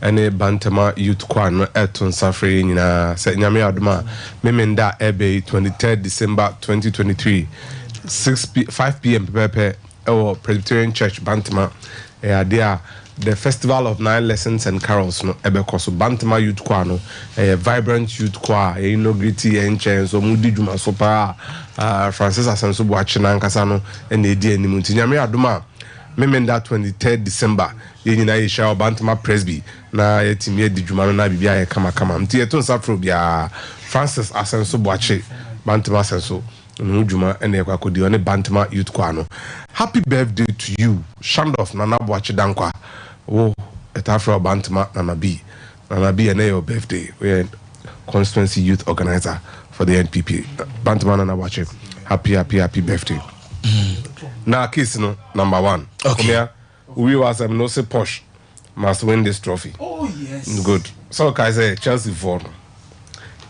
ene Bantama Youth Choir no Elton Safri nyina se nyame adoma memenda ebe 23rd December 2023 5 p.m. pepe ewo Presbyterian Church Bantama there the Festival of 9 Lessons and Carols no ebeko so Bantama Youth Choir no vibrant youth choir gritty enchen so mudi dwuma so pa Francis Asenso Boache na nkasa no ene edi animu nyame adoma memenda 23rd December yina yesha Bantama Presby na yetimi edi dwuma no na bibia ye kama mti yeton safro bia Francis Asenso Boache Bantama Asenso no dwuma ene kwakodi one Bantama Youth Choir no. Happy birthday to you Shandoff Nana Boache Dankwa oh etafro Bantama Nana B ene your birthday we constituency youth organizer for the NPP Bantama Nana Boache happy birthday. Now case no number 1 okay we was no say Posh must win this trophy. Oh yes, good. So I say Chelsea for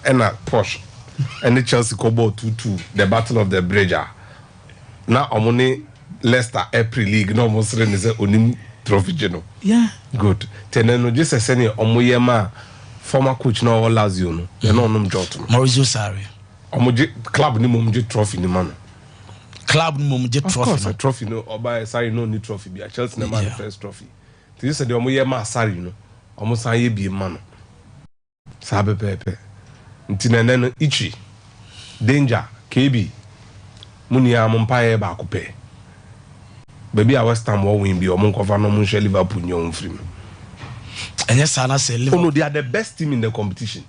and Posh and the Chelsea Kobo 2-2 the battle of the bridge. Now omone Leicester April League no most say onim trophy geno. Yeah, good. Teneno just say omoyema former coach no Lazio no you know Jotun Maurizio Sarri omoje club ni momje trophy ni man club no get trophy. Of course, a trophy no oba Sarri no need trophy be Chelsea na man first trophy. They said the omoyema Sarri no omo san ye bi man. Sabe pepe. Ntinene no ichi danger KB munia mompaye ba kupe. Baby a West Ham will win be omo cover no munche Liverpool nyom free. And yes sana say Liverpool. Oh no, they are the best team in the competition.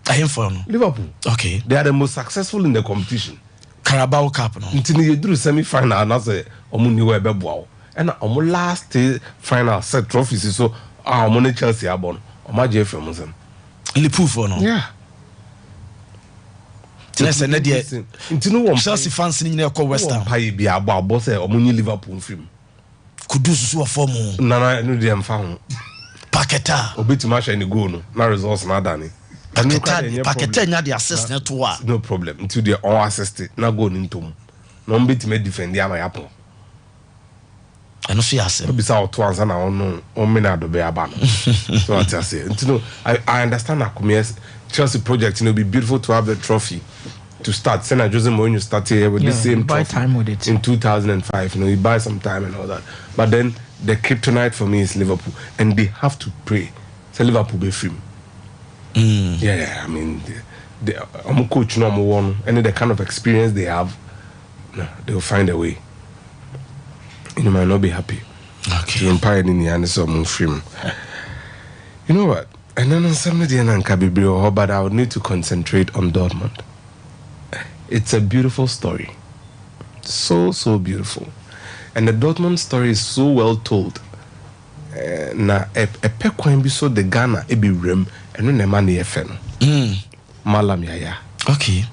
I am for Liverpool. Okay. They are the most successful in the competition. Carabao Cup no. Ntini you do semi final na say omo ni we be boa. And omo last final set trophies so omo ne Chelsea abon. Omo je from them. Liverpool for no. Yeah. Tinese na de Chelsea fans ni nyina ko West Ham. Pa bi abo say omo ni Liverpool film. Kudus so form. Na no de am fa ho. Paketa. Obetima hwe ni goal no. Na results na dani. Paketa nya the assist na to a. No problem. Until they all assist na goal ni ntom. No betima defend ya ma yapo. Eno so yase. Obisa oto ansa na ono o mena do be aba no. So what I say. Until I understand Akume's Chelsea project, you know, be beautiful to have the trophy to start. Senna Jose Mourinho started here with the same buy trophy time with it in 2005. You know, you buy some time and all that. But then the kryptonite for me is Liverpool, and they have to pray. So Liverpool be free. Yeah, I mean, I'm a coach, no, I'm one, and the kind of experience they have, no, they'll find a way. You might not be happy. Okay. To empire in the end, so I'm free. You know what? And then on Saturday and Kabibrio, but I would need to concentrate on Dortmund. It's a beautiful story. So beautiful. And the Dortmund story is so well told. Na a pekwan bi so the Ghana e bi rem eno na ma na ye fe no. Malam Yaya. Okay.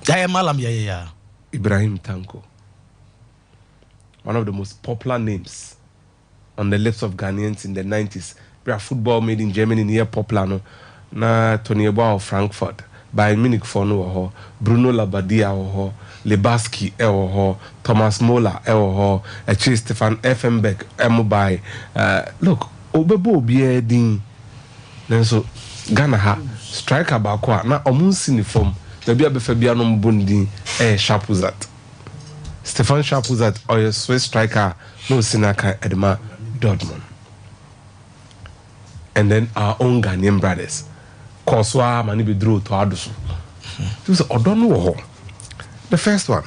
Yaya Malam Yaya. Ibrahim Tanko. One of the most popular names on the lips of Ghanaians in the 90s. Where football made in Germany near popular no. Na Tony Eboa of Frankfurt. Bayern Munich for no Bruno Labbadia ho, Lebaski ho, Thomas Muller ho, Chase Stefan Effenberg by look, Obebo be din. Then so Ghana ha striker ba kwa na omunsi ni form. The bia befa bia no mbondin Sharpuzat. Stefan Sharpuzat or Swiss striker no sinaka Edma Dortmund. And then our own Ghanaian brothers. Koswa mani be drew to Adusu. I don't know. The first one.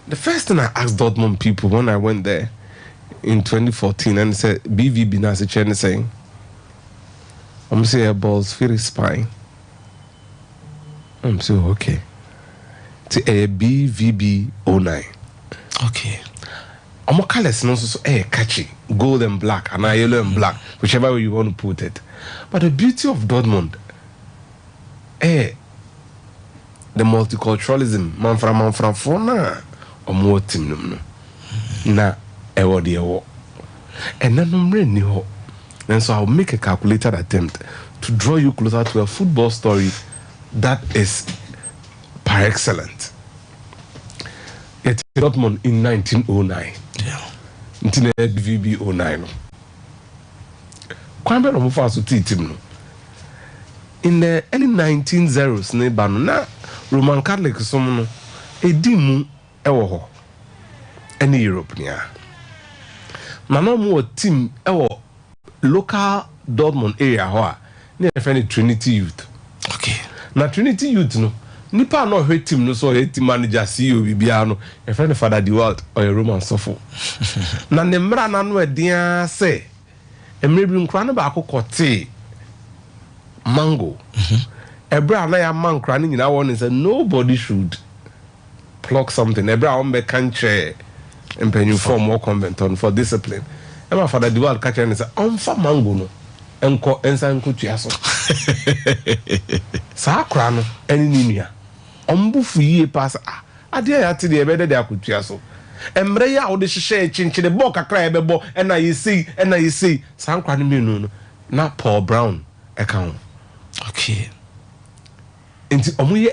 The first thing I asked Dortmund people when I went there in 2014 and said BVB Nasi Chen saying I'm saying balls very spine. I'm saying okay. To a BVB 09. Okay. I'm colors no so catchy. Gold and black and yellow and black, whichever way you want to put it. But the beauty of Dortmund, the multiculturalism, man from fona, or more team na ewo. And then I'm ready ho. And so I'll make a calculated attempt to draw you closer to a football story that is par excellent. It's Dortmund in 1909. Yeah. Into the VB 09. kwan bɛ no mo fa so team no in the early 1900s ne ba no na Roman Catholic som no edi mu ɛwɔ hɔ ɛne Europe nia na no mo team ɛwɔ local Dortmund area hɔ a ne yɛfrɛ Trinity Youth. Okay. Na Trinity Youth no nipa no hwɛ team no so hwɛ team manager CEO bibia no yɛfrɛ Father the World ɔyɛ Roman sɔfo. Na ne mmra na no ɛdia sɛ emre bi nkra no ba akɔkɔte mango. Ebra na ya man nkra no nyina wɔ ne sɛ nobody should pluck something. Ebra on be kanche empanyu form more convent on for discipline. Emma Father the World catch and say onfa mango no enko ensa nko tua so. Sa kra no eni ni nua. Ombufu yie pass ade ya te de ebede de akotua so. Emre ya wo de hyehyɛ chinchine bɔ kakra ebɛbɔ ɛna yesi sa kra no menu no na Paul Brown ɛka. Okay. Enti omuye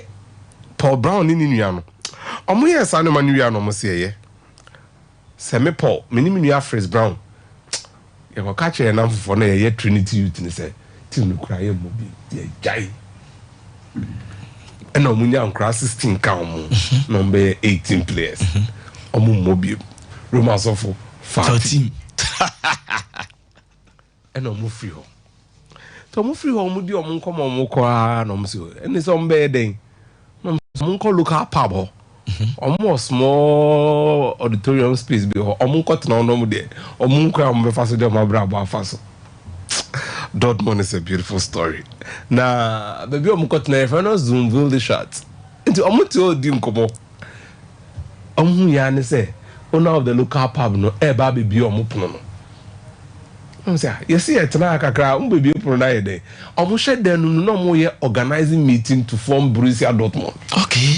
Paul Brown ni nua no. Omuye sa no manu no mo se ye. Se me Paul, me ni nua Fritz Brown. Ye ko ka kire na fofo na ye Trinity Youth ni se team no kra ye mo bi ye jai. And omunya nkra 16 ka omu. Number 18 players. Omu mo bi. Romans of 14. And omu free ho. So omu free ho omu di omu nko omu kwa na omu se. Eni so mbe den. Omu nko local pub ho. Almost small auditorium space be omu nko tena ono mu de. Omu nko omu be faso de omu brabo afaso. Dortmund is a beautiful story. Na baby omu nko tena if no Zoomville the shot. Into omu ti o di nkomo. Omu ya ne say owner of the local pub no e ba baby omu pono no. Omu say yes e tena kakra omu baby pono na ye dey. Omu hye den no no omu ye organizing meeting to form Borussia Dortmund. Okay.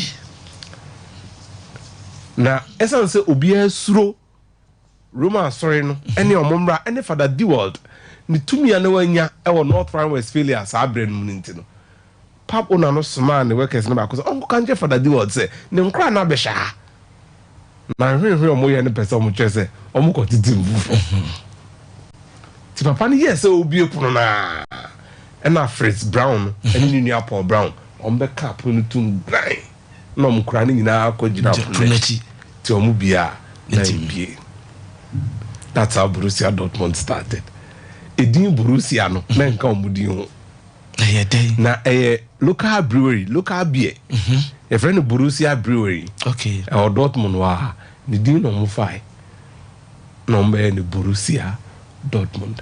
Na esan se obi asuro Roma sorry no ene omomra ene Father the World ni tumi ane wanya e wo North Rhine-Westphalia sa abre no munti no pap ona no soma ne workers no ba ko onko kanje Father the World se ne nkra na be sha na hwehwe omoye ne pese omo chese omo ko titim bufo ti papa ni yes obi epuno na ena Fritz Brown ene ni nua Paul Brown ombe cap no tum grind no mkura ni nyina akogina Pronechi ti omu bia na NBA. That's how Borussia Dortmund started. Edin Borussia no na nka omudi ho. Na local brewery, local beer. A friend of Borussia Brewery. Okay. Or Dortmund wa ni din no mu fai. No mbe ni Borussia Dortmund.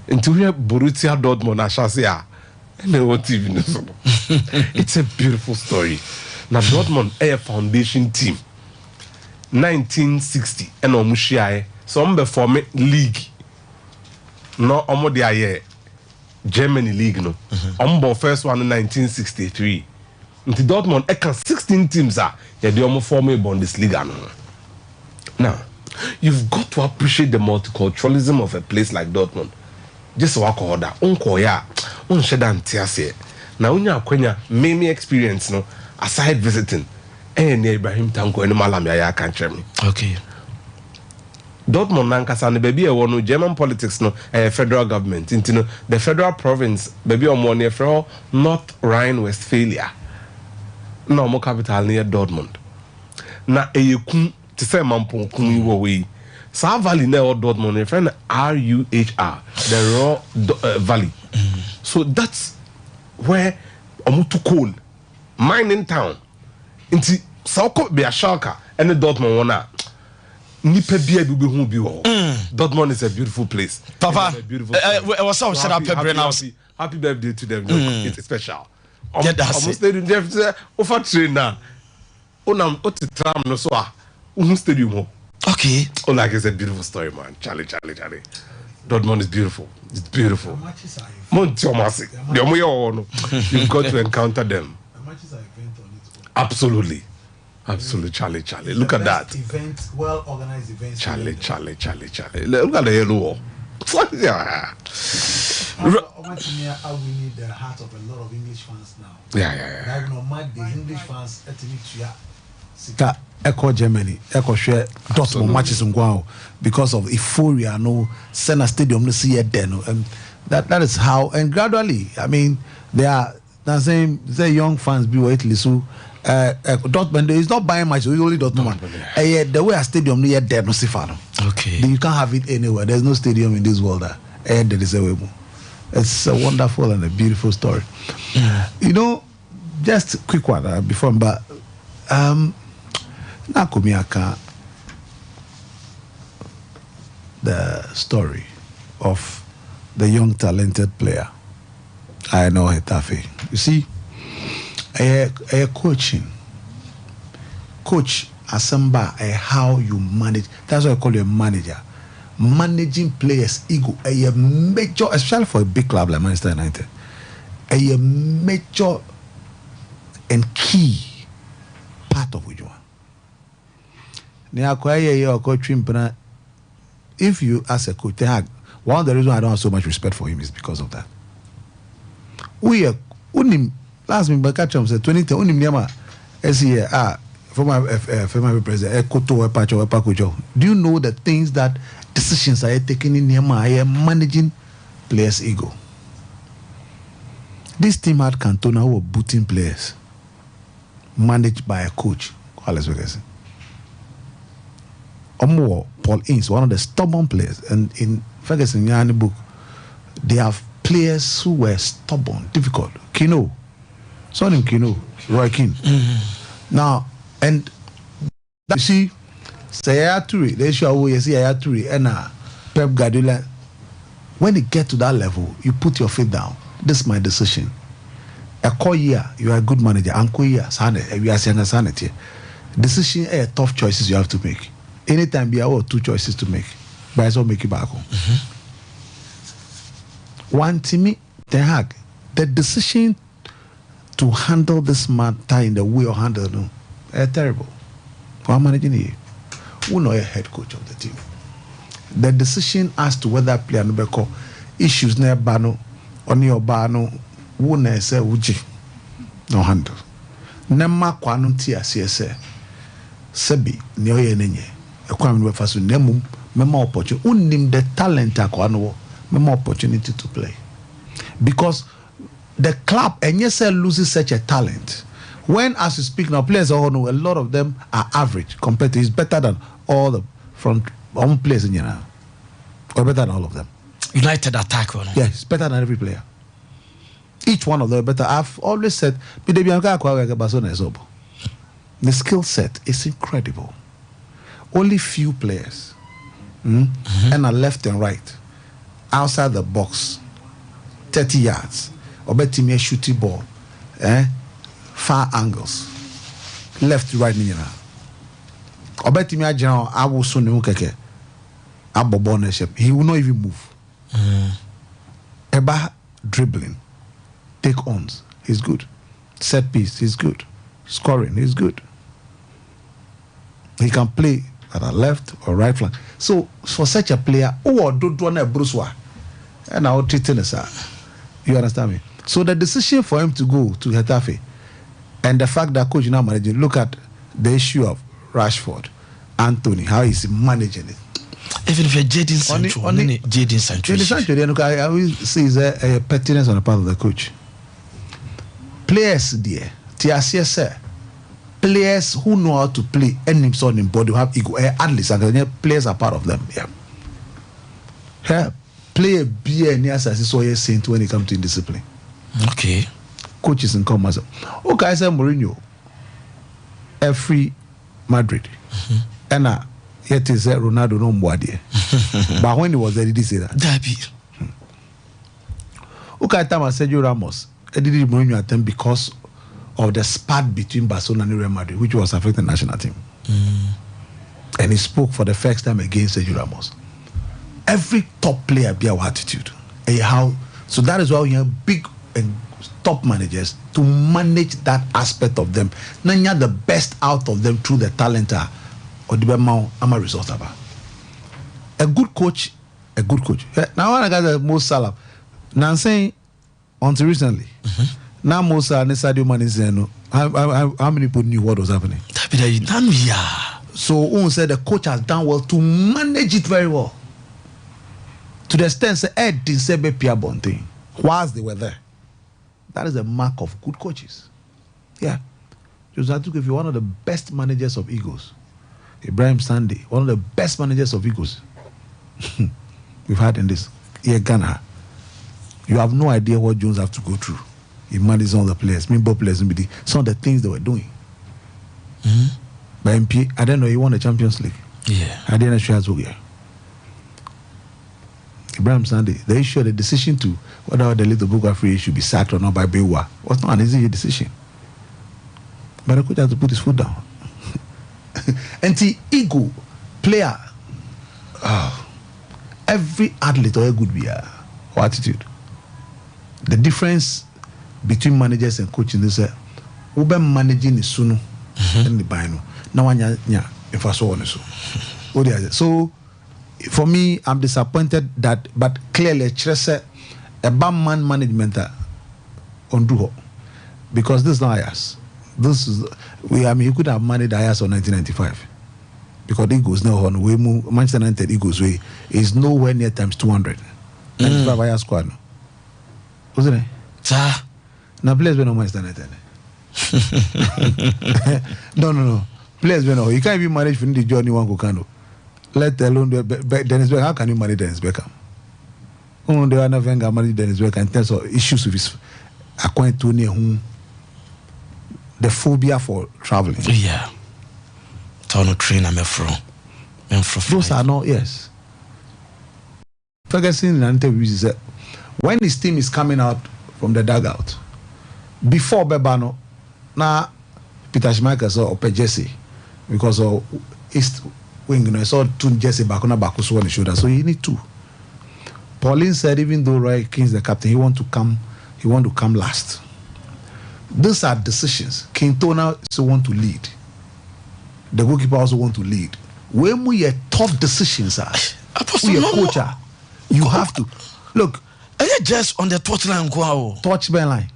Into here Borussia Dortmund ashasia. It's a beautiful story. Now Dortmund a foundation team 1960 and omushia some be form league no omo de aye Germany league no ombo first one in 1963 until Dortmund e can 16 teams are they omo form a Bundesliga no. Now you've got to appreciate the multiculturalism of a place like Dortmund. Just walk order unko ya unsheda ntiase na unya akwenya meme experience no aside visiting Ibrahim Tanko ene malam ya kan kyerem. Okay. Dortmund nankasa ne baby e wo no German politics no federal government intino the federal province baby omo ne frɛ North Rhine-Westphalia na omo capital near Dortmund na eyekun te sɛ mamponkun yi wo we Sa Valley na Dortmund ne friend RUHR the Ruhr Valley. So that's where omutu coal mining town inti Sauko be a Schalke and the Dortmund one nipa bia bi hu bi wo. Dortmund is a beautiful place. Papa, was so set up happy birthday to them. It's special. Almost stadium there over train na onam tram no so a stadium. Okay. Oh, like it's a beautiful story, man. Charlie. Dortmund is beautiful. It's beautiful. You've got to encounter them. Absolutely, Charlie. Look at that. Event, well-organized events. Charlie. Look at the yellow. Yeah. We need the heart of a lot of English fans now. Yeah. Like no mad the English fans Sika Echo Germany, Echo share Dortmund matches in Guao because of euphoria. No, Senna Stadium, no see it then. And that is how. And gradually, I mean, they are the same. The young fans be with Lisu. Dortmund is not buying much. We only Dortmund. The way a stadium near there no see far. Okay. You can't have it anywhere. There's no stadium in this world. There is a way. It's a wonderful and a beautiful story. You know, just a quick one before, but Nakumiaka, the story of the young talented player. I know Hetafe. You see, a coach assemble how you manage. That's why I call you a manager. Managing players' ego a major, especially for a big club like Manchester United, a major and key part of which one. If you ask a coach, one of the reasons I don't have so much respect for him is because of that. We are last week, but catch him said 2010. Former president, do you know the things that decisions are taken in Niamey are managing players' ego? This team had Cantona who were booting players, managed by a coach. Paul Ince, one of the stubborn players, and in Ferguson Yanni book, they have players who were stubborn, difficult. Kino, saw him Kino, Roy Keane. Now, and you see, say Ayaturi, they show you see Ayaturi and Pep Guardiola. When you get to that level, you put your feet down. This is my decision. A core year, you are a good manager. Anko year, we are saying sanity. Decision are tough choices you have to make. Anytime you have 2 choices to make, but it's all make it back home. One to me, the decision to handle this matter in the way of handling it, terrible. Who managing it? Who know a head coach of the team? The decision as to whether player no call issues near bano on your bano, who ne say uji no handle. Nema kwanum ti asese sebi ne oye nenye. Ekwam no faso nemum mema opportunity. Unim the talent akwano mema opportunity to play. Because the club and yes loses such a talent. When as you speak now, players all know a lot of them are average compared to he's better than all the front players in general. Or better than all of them. United attack one. Yeah, it's better than every player. Each one of them better. I've always said the skill set is incredible. Only few players and are left and right outside the box 30 yards or better me a shooting ball far angles left to right nina or better me a general I will soon keke aboboneship he will not even move Eba dribbling take ons he's good set piece he's good scoring he's good he can play at a left or right flank. So for such a player, and I'll treat him as you understand me? So the decision for him to go to Getafe and the fact that coach now managing, look at the issue of Rashford, Anthony, how is he managing it? Even if you're Jadon Sancho, Jadon Sancho, I will say is a pettiness on the part of the coach. Players there, TSS, players who know how to play and son in body have ego at least players are part of them. Yeah. Play a beer near as so you're saying when it comes to indiscipline. Okay. Coaches in commerce. Okay, I said Mourinho. Every Madrid. And yet is Ronaldo no Mbwadi. But when he was there, did he say that? Dabi. Okay, I tell Sergio Ramos. I did Mourinho attempt because of the spat between Barcelona and Real Madrid, which was affecting the national team. And he spoke for the first time against Sergio Ramos. Every top player be our attitude. So that is why we have big and top managers to manage that aspect of them. Nanya the best out of them through the talent or the amount ama result about. A good coach. Now I got the most salary. Now I'm saying until recently. Now Musa and Sadio Mane How many people knew what was happening? So Owen said the coach has done well to manage it very well. To the extent that Ed didn't say Pia Bonte whilst they were there. That is a mark of good coaches. Yeah. Jose Atuku, if you're one of the best managers of Eagles, Ibrahim Sande, one of the best managers of Eagles we've had in this year, Ghana. You have no idea what Jones have to go through. He manages all the players, players, some of the things they were doing. But MP, I don't know, he won the Champions League. Yeah. I didn't show here. Ibrahim Sande, the issue, the decision to whether the little book free should be sacked or not by Bewa was not an easy decision. But the coach had to put his foot down. And the ego player, every athlete or a good beer or attitude. The difference between managers and coaching is that Uber managing is sooner than the bino. Now, if I saw so. So, for me, I'm disappointed that, but clearly, a bad man management on Duho, because this is not Ayas. This is he could have managed Ayas on 1995 because Eagles now on way Manchester United Eagles way is nowhere near times 200. 95 Ayas squad, wasn't it? Sir, now players were no Manchester United. No. Players were no. You can't even manage for the journey one go cano. Let alone Dennis Beckham. How can you manage Dennis Beckham? They are never going to manage Dennis Beckham in terms of issues with his acquaintance to near whom the phobia for traveling. Yeah. Tono train I'm from. Those are not, yes. Ferguson in an interview said when his team is coming out from the dugout, before Bebano, now Peter Schmeichel saw Ope Jesse because of East wing, I saw two Jesse back on the back on the shoulder, so he need two. Pauline said even though Roy King's the captain, he want to come last. These are decisions. King Tona also want to lead. The goalkeeper also want to lead. When we are tough decisions, we are coach. You have to look. Are you just on the touchline? Touchline line.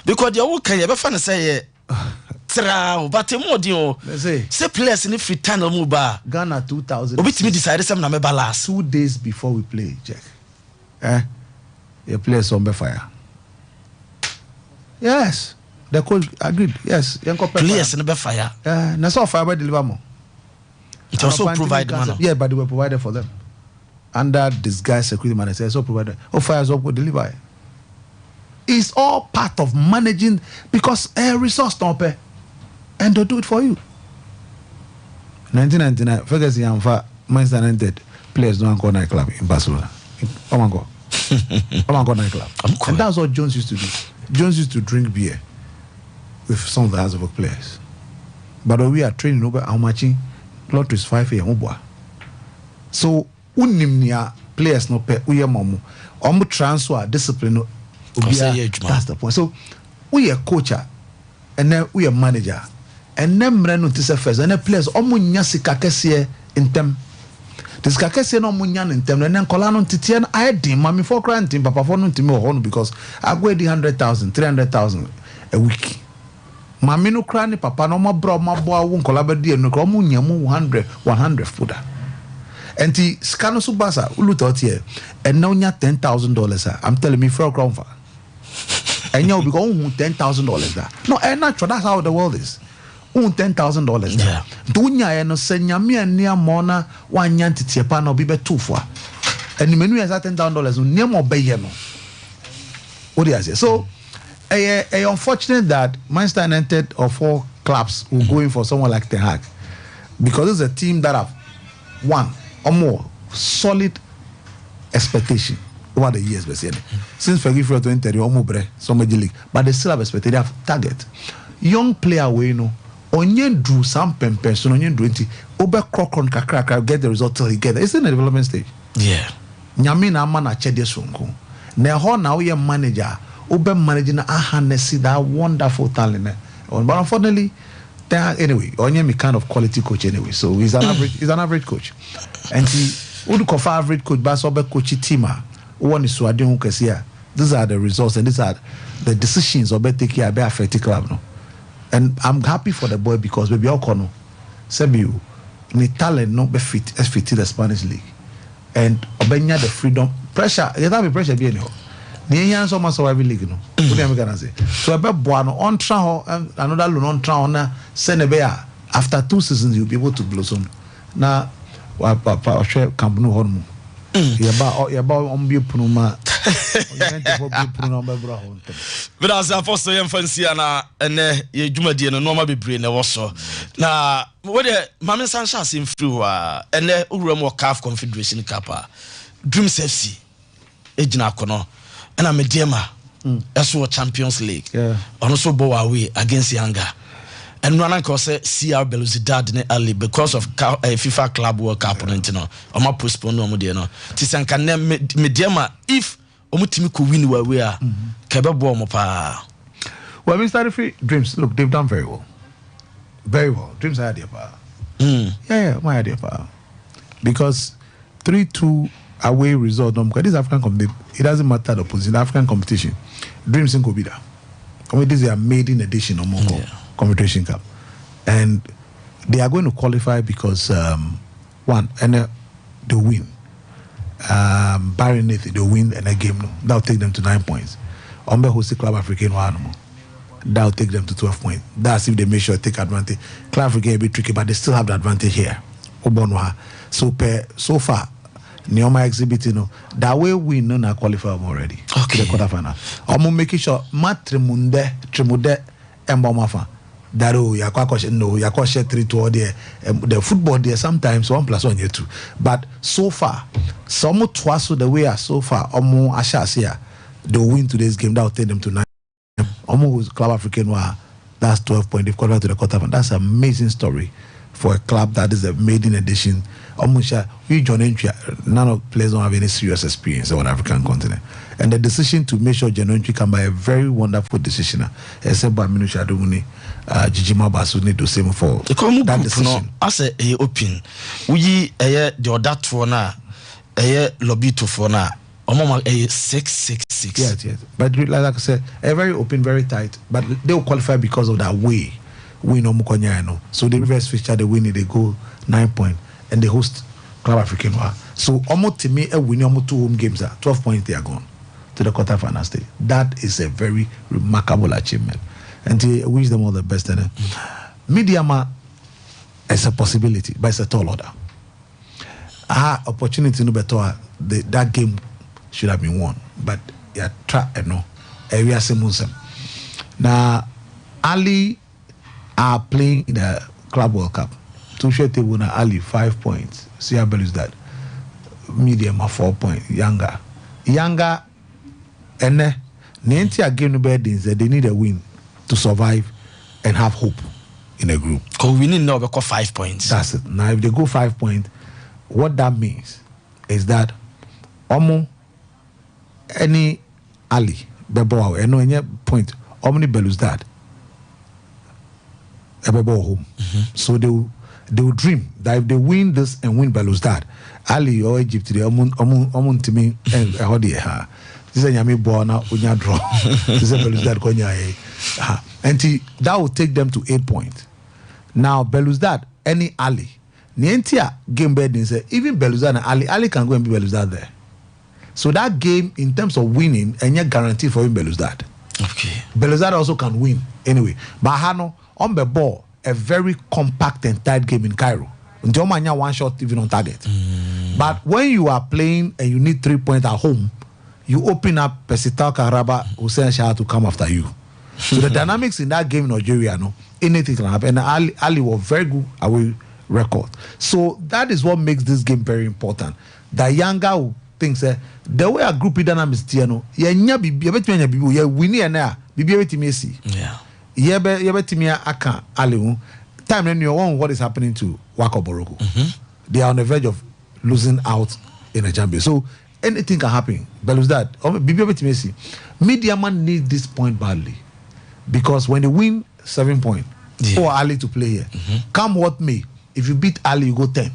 Because the whole can you ever say but say players in the free time move Ghana 2000. Obit me decided some number last 2 days before we play, Jack. Your players on fire. Yes. The coach agreed. Yes. Players in the fire. That's all fire by deliver more. It also provided money. Yeah, but they were provided for them. Under disguise security manager, so provided. Oh, fires up with deliver. It's all part of managing because a resource don't pay. And they'll do it for you. 1999, Ferguson and Manchester United players don't go nightclub in Barcelona. Come on, go. Come on, go nightclub. And that's what Jones used to do. Jones used to drink beer with some of the House of Work players. But we are training over how much lot is 5 a.m. So, unimnia players no pay, we are mamu. Transfer discipline. That's the point. So, we are coacher and then we are manager. And then we notice first and then players omunya sikakese in them. This kakese no munya in them and then kolano titian I did mami for granting papa for no timi because I go 100,000 300,000 a week. Mami no krani papa no ma bro ma boa won kolabedi no ko munya mu 100 fooda. And the scano subasa ulutot here and now nya $10,000 I'm telling me for a crown for. And you be going $10,000 there. No, and natural. That's how the world is. $10,000 there. Dunya no senya me and near mona one yanti tiapa no be two for. And the menu has $10,000 near more bay no. What do you say? So, a unfortunate that Manchester United or 4 clubs will go in for someone like Ten Hag because it's a team that have one or more solid expectation over the years, since Fergie for 2030, some league, but they still have expected. They have target. Young player, we know, onyen drew some person, onyen drew 20, over crocon kakra, get the result till he get it. It's in the development stage. Yeah. Nyamina mana chede sunku. Neho na we manager, over managing ahanesi that wonderful talent. But unfortunately, anyway, onyen me kind of quality coach anyway. So he's an average coach, and he would call for average coach, but so coach teamer. One is these are the results and these are the decisions of taking a affected club. No? And I'm happy for the boy because baby Okono, Sebiu, ni talent no be fit the Spanish league. And obenya the freedom pressure, you have pressure be any. Ni yan so ma so every league no. What am I gonna say? So ebe boa no on tra ho another loan on tra na send be after 2 seasons you'll be able to blossom. Na wa pa share Camp Nou honmu. Yaba ombi punuma. But as I first say fancy na ene ye dwumadi no normal bebre na wo so. Na we de Mame Sansha sim free wa ene owuram wo CAF Confederation Cup Dreams FC ejina kono na Mediema eso Champions League. Ono so bo away against Yanga. And no one can say CR Belouizdad ne Ali because of FIFA Club World Cup no ntino o ma postpone no mo de no ti sanka ne Mediema if omutimi ko win wa we a kebebo mo pa. Well, Mr. Referee, Dreams, look, they've done very well. Very well. Dreams had their power. Yeah, my idea power. Because 3-2 away result, because this African competition, it doesn't matter the position, African competition. Dreams in Kobida. I mean, this is a maiden edition of Mongo Confederation Cup. And they are going to qualify because, one, and they win. Barring anything, they win and a game. That'll take them to 9 points. Ombe host Club African one. That'll take them to 12 points. That's if they make sure they take advantage. Club African a bit tricky, but they still have the advantage here. Obonwa. So far, Neoma exhibiting that way we know na qualify already. Okay. The quarterfinal. I'm making sure Tremude Embomafa. That yakwa 3-2 the football there sometimes 1+1 here too. But so far, some twice the way so far omo ashasia they'll win today's game. That'll take them to 9. Almost Club African that's 12 points. They've qualified to the quarterfinal. That's an amazing story for a club that is a maiden edition. Almost we join entry. None of players don't have any serious experience on the African continent. And the decision to make sure John entry come by a very wonderful decision. Except by Minusha Dumuni, Jijima Basu need to same for that decision. As a open, we the other two na lobby to for na. 6-6-6. Yes. But like I said, a very open, very tight. But they will qualify because of that way. We know Mukonyano. So the reverse fixture, they win it, they go 9 points. And they host Club African. So almost to me, a win almost 2 home games, 12 points they are gone to the quarterfinal stage. That is a very remarkable achievement. And I wish them all the best. And Mediama is a possibility, but it's a tall order. Opportunity no better. That game should have been won, but yeah, no. Area Simusem. Now, Ali are playing in the Club World Cup. To share table now, Ali 5 points. See how bad is that? Medium 4 points. Younger, and the game no bad things that they need a win to survive and have hope in a group. Because we need now because 5 points. That's it. Now, if they go 5 points, what that means is that any Ali Bebo any point Omni Belouizdad Bebo home. So they will dream that if they win this and win Belouizdad, Ali or Egypt they omun to me and this is a Yami Bona Unya draw. This is Belouizdad Konya. And that will take them to 8 points. Now Belouizdad, any Ali Nientia game bedding say even Belouizdad and Ali can go and be Belouizdad there. So that game, in terms of winning, and you're guaranteed for him Belouizdad. Okay. Belouizdad also can win anyway. But Hano on the ball, a very compact and tight game in Cairo. Until Manya one shot even on target. But when you are playing and you need 3 points at home, you open up Pesitao Karaba, Hussein Shah to come after you. So the dynamics in that game in Nigeria, anything can happen. And Ali was very good away record. So that is what makes this game very important. The younger things the way a group dynamics tiano nya bibia betimi nya bibia ya wini na bibia betimi esi yeah betimi aka alewu time na one what is happening to Wako Boroko. They are on the verge of losing out in a champion, so anything can happen. Belouizdad bibia betimi esi media man need this point badly because when they win 7 points for Ali to play here, come what may, if you beat Ali you go 10.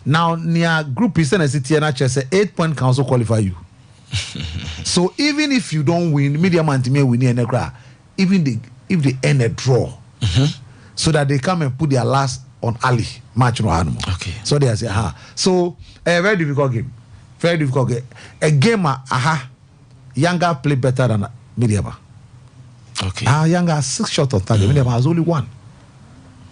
Now, near group is and city and say 8 point can also qualify you. So even if you don't win, media man to me win and even if they end a draw, so that they come and put their last on Ali match no animal. Okay. So they say, So a very difficult game. Very difficult game. A game, Younger play better than Mediama. Okay. Younger has 6 shots on target. Mediama has only 1.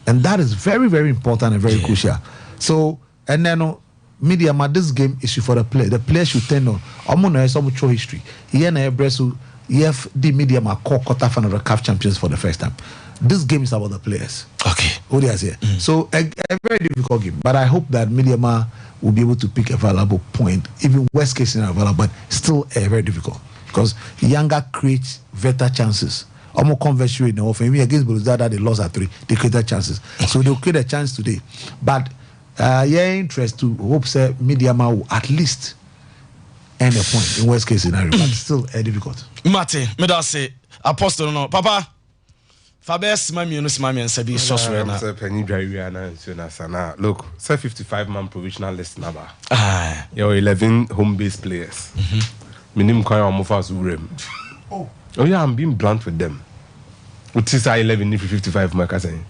And that is very, very important and very crucial. So, and then Mediama, this game is for the player. The player should turn on. I'm going to some history. Here in Ebresu, EF the Mediama quarter final of the CAF champions for the first time. This game is about the players. Okay. What do I say? So a very difficult game. But I hope that Mediama will be able to pick a valuable point, even worst case scenario available, but still very difficult. Because Younger creates better chances. Almost conversion in the offense. Even against Boluzada, they lost at 3. They created chances. So they'll create a chance today. But interest to hope that Mediama will at least end a point in worst case scenario. But still difficult. Martin, me da say Apostle no. Papa. Fabes mami no smami and sabi soswe na. Penny Dry na. Look, say 55 man provisional list number. Your 11 home based players. Minim kwaya omofas urem. Oh yeah, I'm being blunt with them. What is 11 if 55 man saying?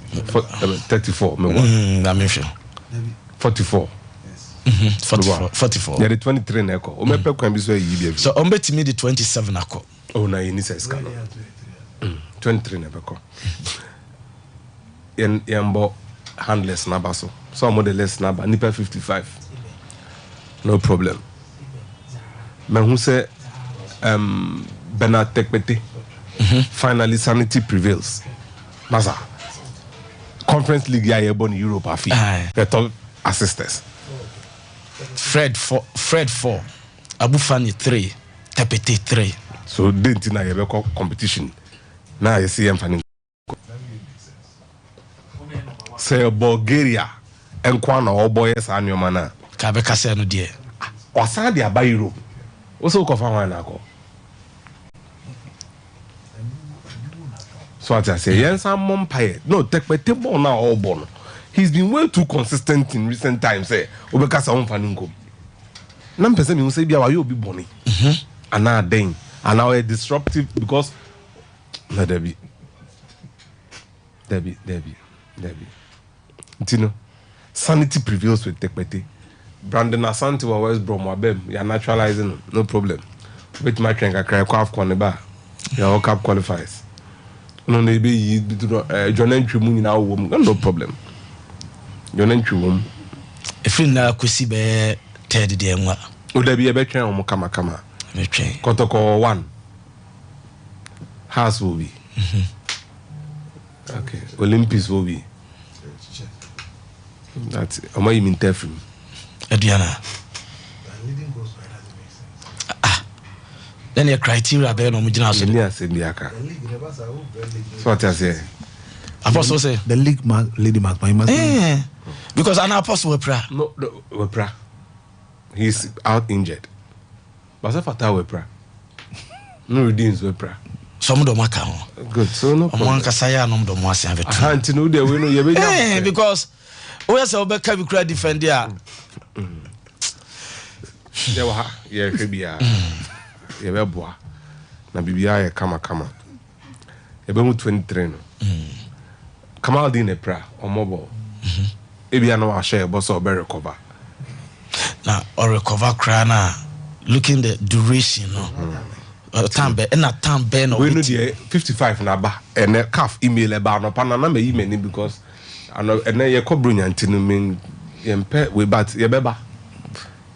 34 me na me feel. 44. 44. Yeah, the 23 na ko. O me pe kwan bi so yi bi. So on bet me the 27 ako. Oh, na yini says Kano. 23 never come. Yambo handless nabaso. Some of the less naba, nipa 55. No problem. Man who say Bernard Tekpete. Finally sanity prevails. Maza. Conference League ya yebon Europe afi. The top assistants. Fred 4, Abu Fani 3, Tekpete 3. So didn't na yebe competition. Now you see Mfani. Say Bulgaria and Kwana all boys and your mana. Kabeka say no dear. Wasa dia ba Europe. Also confirm one ako. So I say yes I'm Mompaye. No take my table now all born. He's been way too consistent in recent times. Say Obeka sa Mfani nko. Nam pese mi say bia wa yo bi boni. And now then and now a disruptive because no Debbie. You know, sanity prevails with Tekpete. Brandon Asante or West Brom Wabem, you are naturalizing, no problem. With my train, I cry calf corner. Your cup qualifies. No, maybe you do John Entry Moon in our womb, no problem. John Entry womb. If you now could see be Teddy Demwa, would there be a better on Kama? Kotoko 1 House will be. Okay, Olympics will be. That's it. Am I even telling? Adriana. Then your criteria be no mujina so. Ni asembiaka. So what I say? Apostle say the league lady mark my must. Because an apostle Wepra. No, Wepra. He's out injured. But so fata Wepra. No redeems Wepra. Some do maka ho. Good. So no problem. One kasaya no do mo ase avetu. Auntie no dey we no ye be. Because we say obeka bi kura defend there. There wa ye hwe bia. Ye be boa. Na bibia ye kama. Ye be mu 23 no. Kamal din Epra omobo. Ebia no wa share bo so be recover. Na or recover cry na looking the duration no. Tambe na tambe no. We know the 55 na ba and CAF email about no pana na me email because and ye kobru nyantinu mean yempe we but ye beba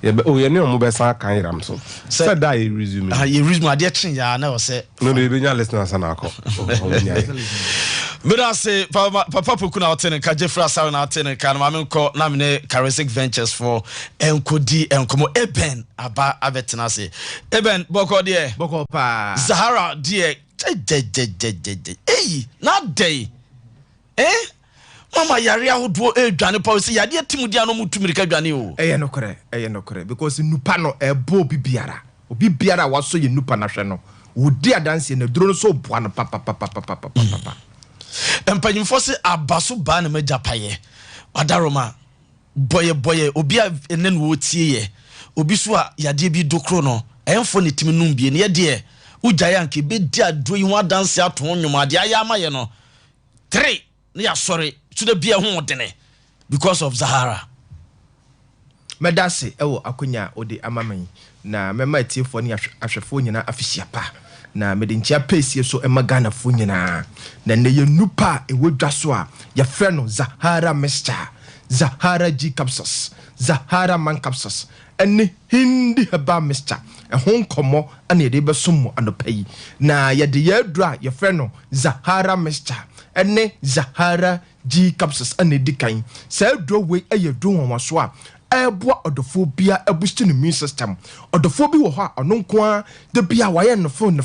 ye be o ye ne omo be san kan ram so said that you resume you resume ade chin ya na o say no be nya listeners na akọ but I say papa poku na hotel ka Jeffrey Asare na hotel ka na me nko na me Charismatic Ventures for enkodi enkomo Eben aba abetena say Eben boko de boko pa Zahara de na day Mama yare ahodo edwane pa say yade timu dia no mutumi ka dwane o eye no kore because nupa no ebo obi biara waso ye nupa na hwe no wodi adanse na duro no so boa no papa empanyimfo se abaso ba na majapaye wadaroma boye obi a enen wo tie ye obi so a yade bi dokro no emfo ne timi num bie ne ye ujayanki be dia doing one dance out on your madia yama no 3 ya sorry to the beer ho dene because of Zahara medase ewo akonya ode amaman na mema tiefo ni ahwefo nyina afisia pa na medinchia pesi so emagana fo nyina na ne ye nupa ewodwa so a ye frɛ no Zahara Mr. Zahara G capsules Zahara man capsules ene hindi heba Mr. Ehon komo ane de be somo anopai na ye de ye dra ye frɛ no Zahara Mr. ene Zahara G capsules ane dikan sa dro we eye dro won so a eboa odophobia boost immune system odophobia wo ho a ono nko a de bia waye no phone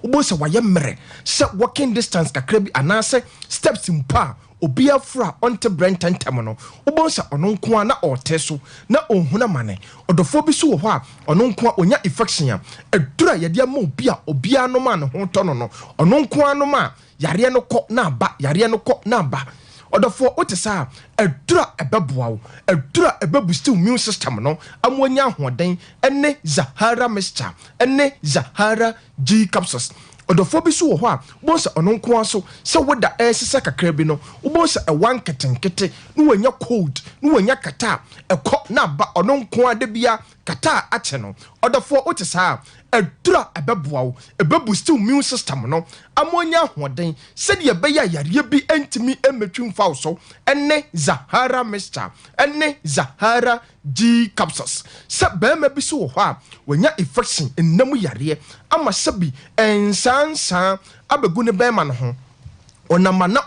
obo se waye mere se walking distance kakra bi anase steps mpa obia fra onte brententem no obo se ono nko a na oteso na ohuna mane odophobia so wo ho a ono nko a onya infection a edura ye de ma obia no ma ne ho to no ono nko a no ma yare no kɔ na ba yare no kɔ na ba odofo otesa edura ebeboa wo edura ebebusti immune system no amonya ahoden ene Zahara Mr. ene Zahara G capsules odofo bi so wo ho a bo se ono nko aso se woda esese kakra bi no wo se ewan ketenkete no wanya cold no wanya kata ekɔ na ba ono nko a de bia kata ache no odofo otesa edura ebeboa wo ebebusti immune system no amonya hoden se de beya yare bi entimi emetwimfa so ene Zahara Mr. ene Zahara G capsules se be ma bi so wo ho a wanya infection enam yare ama sabi ensansan abegu ne be ma no ho onamana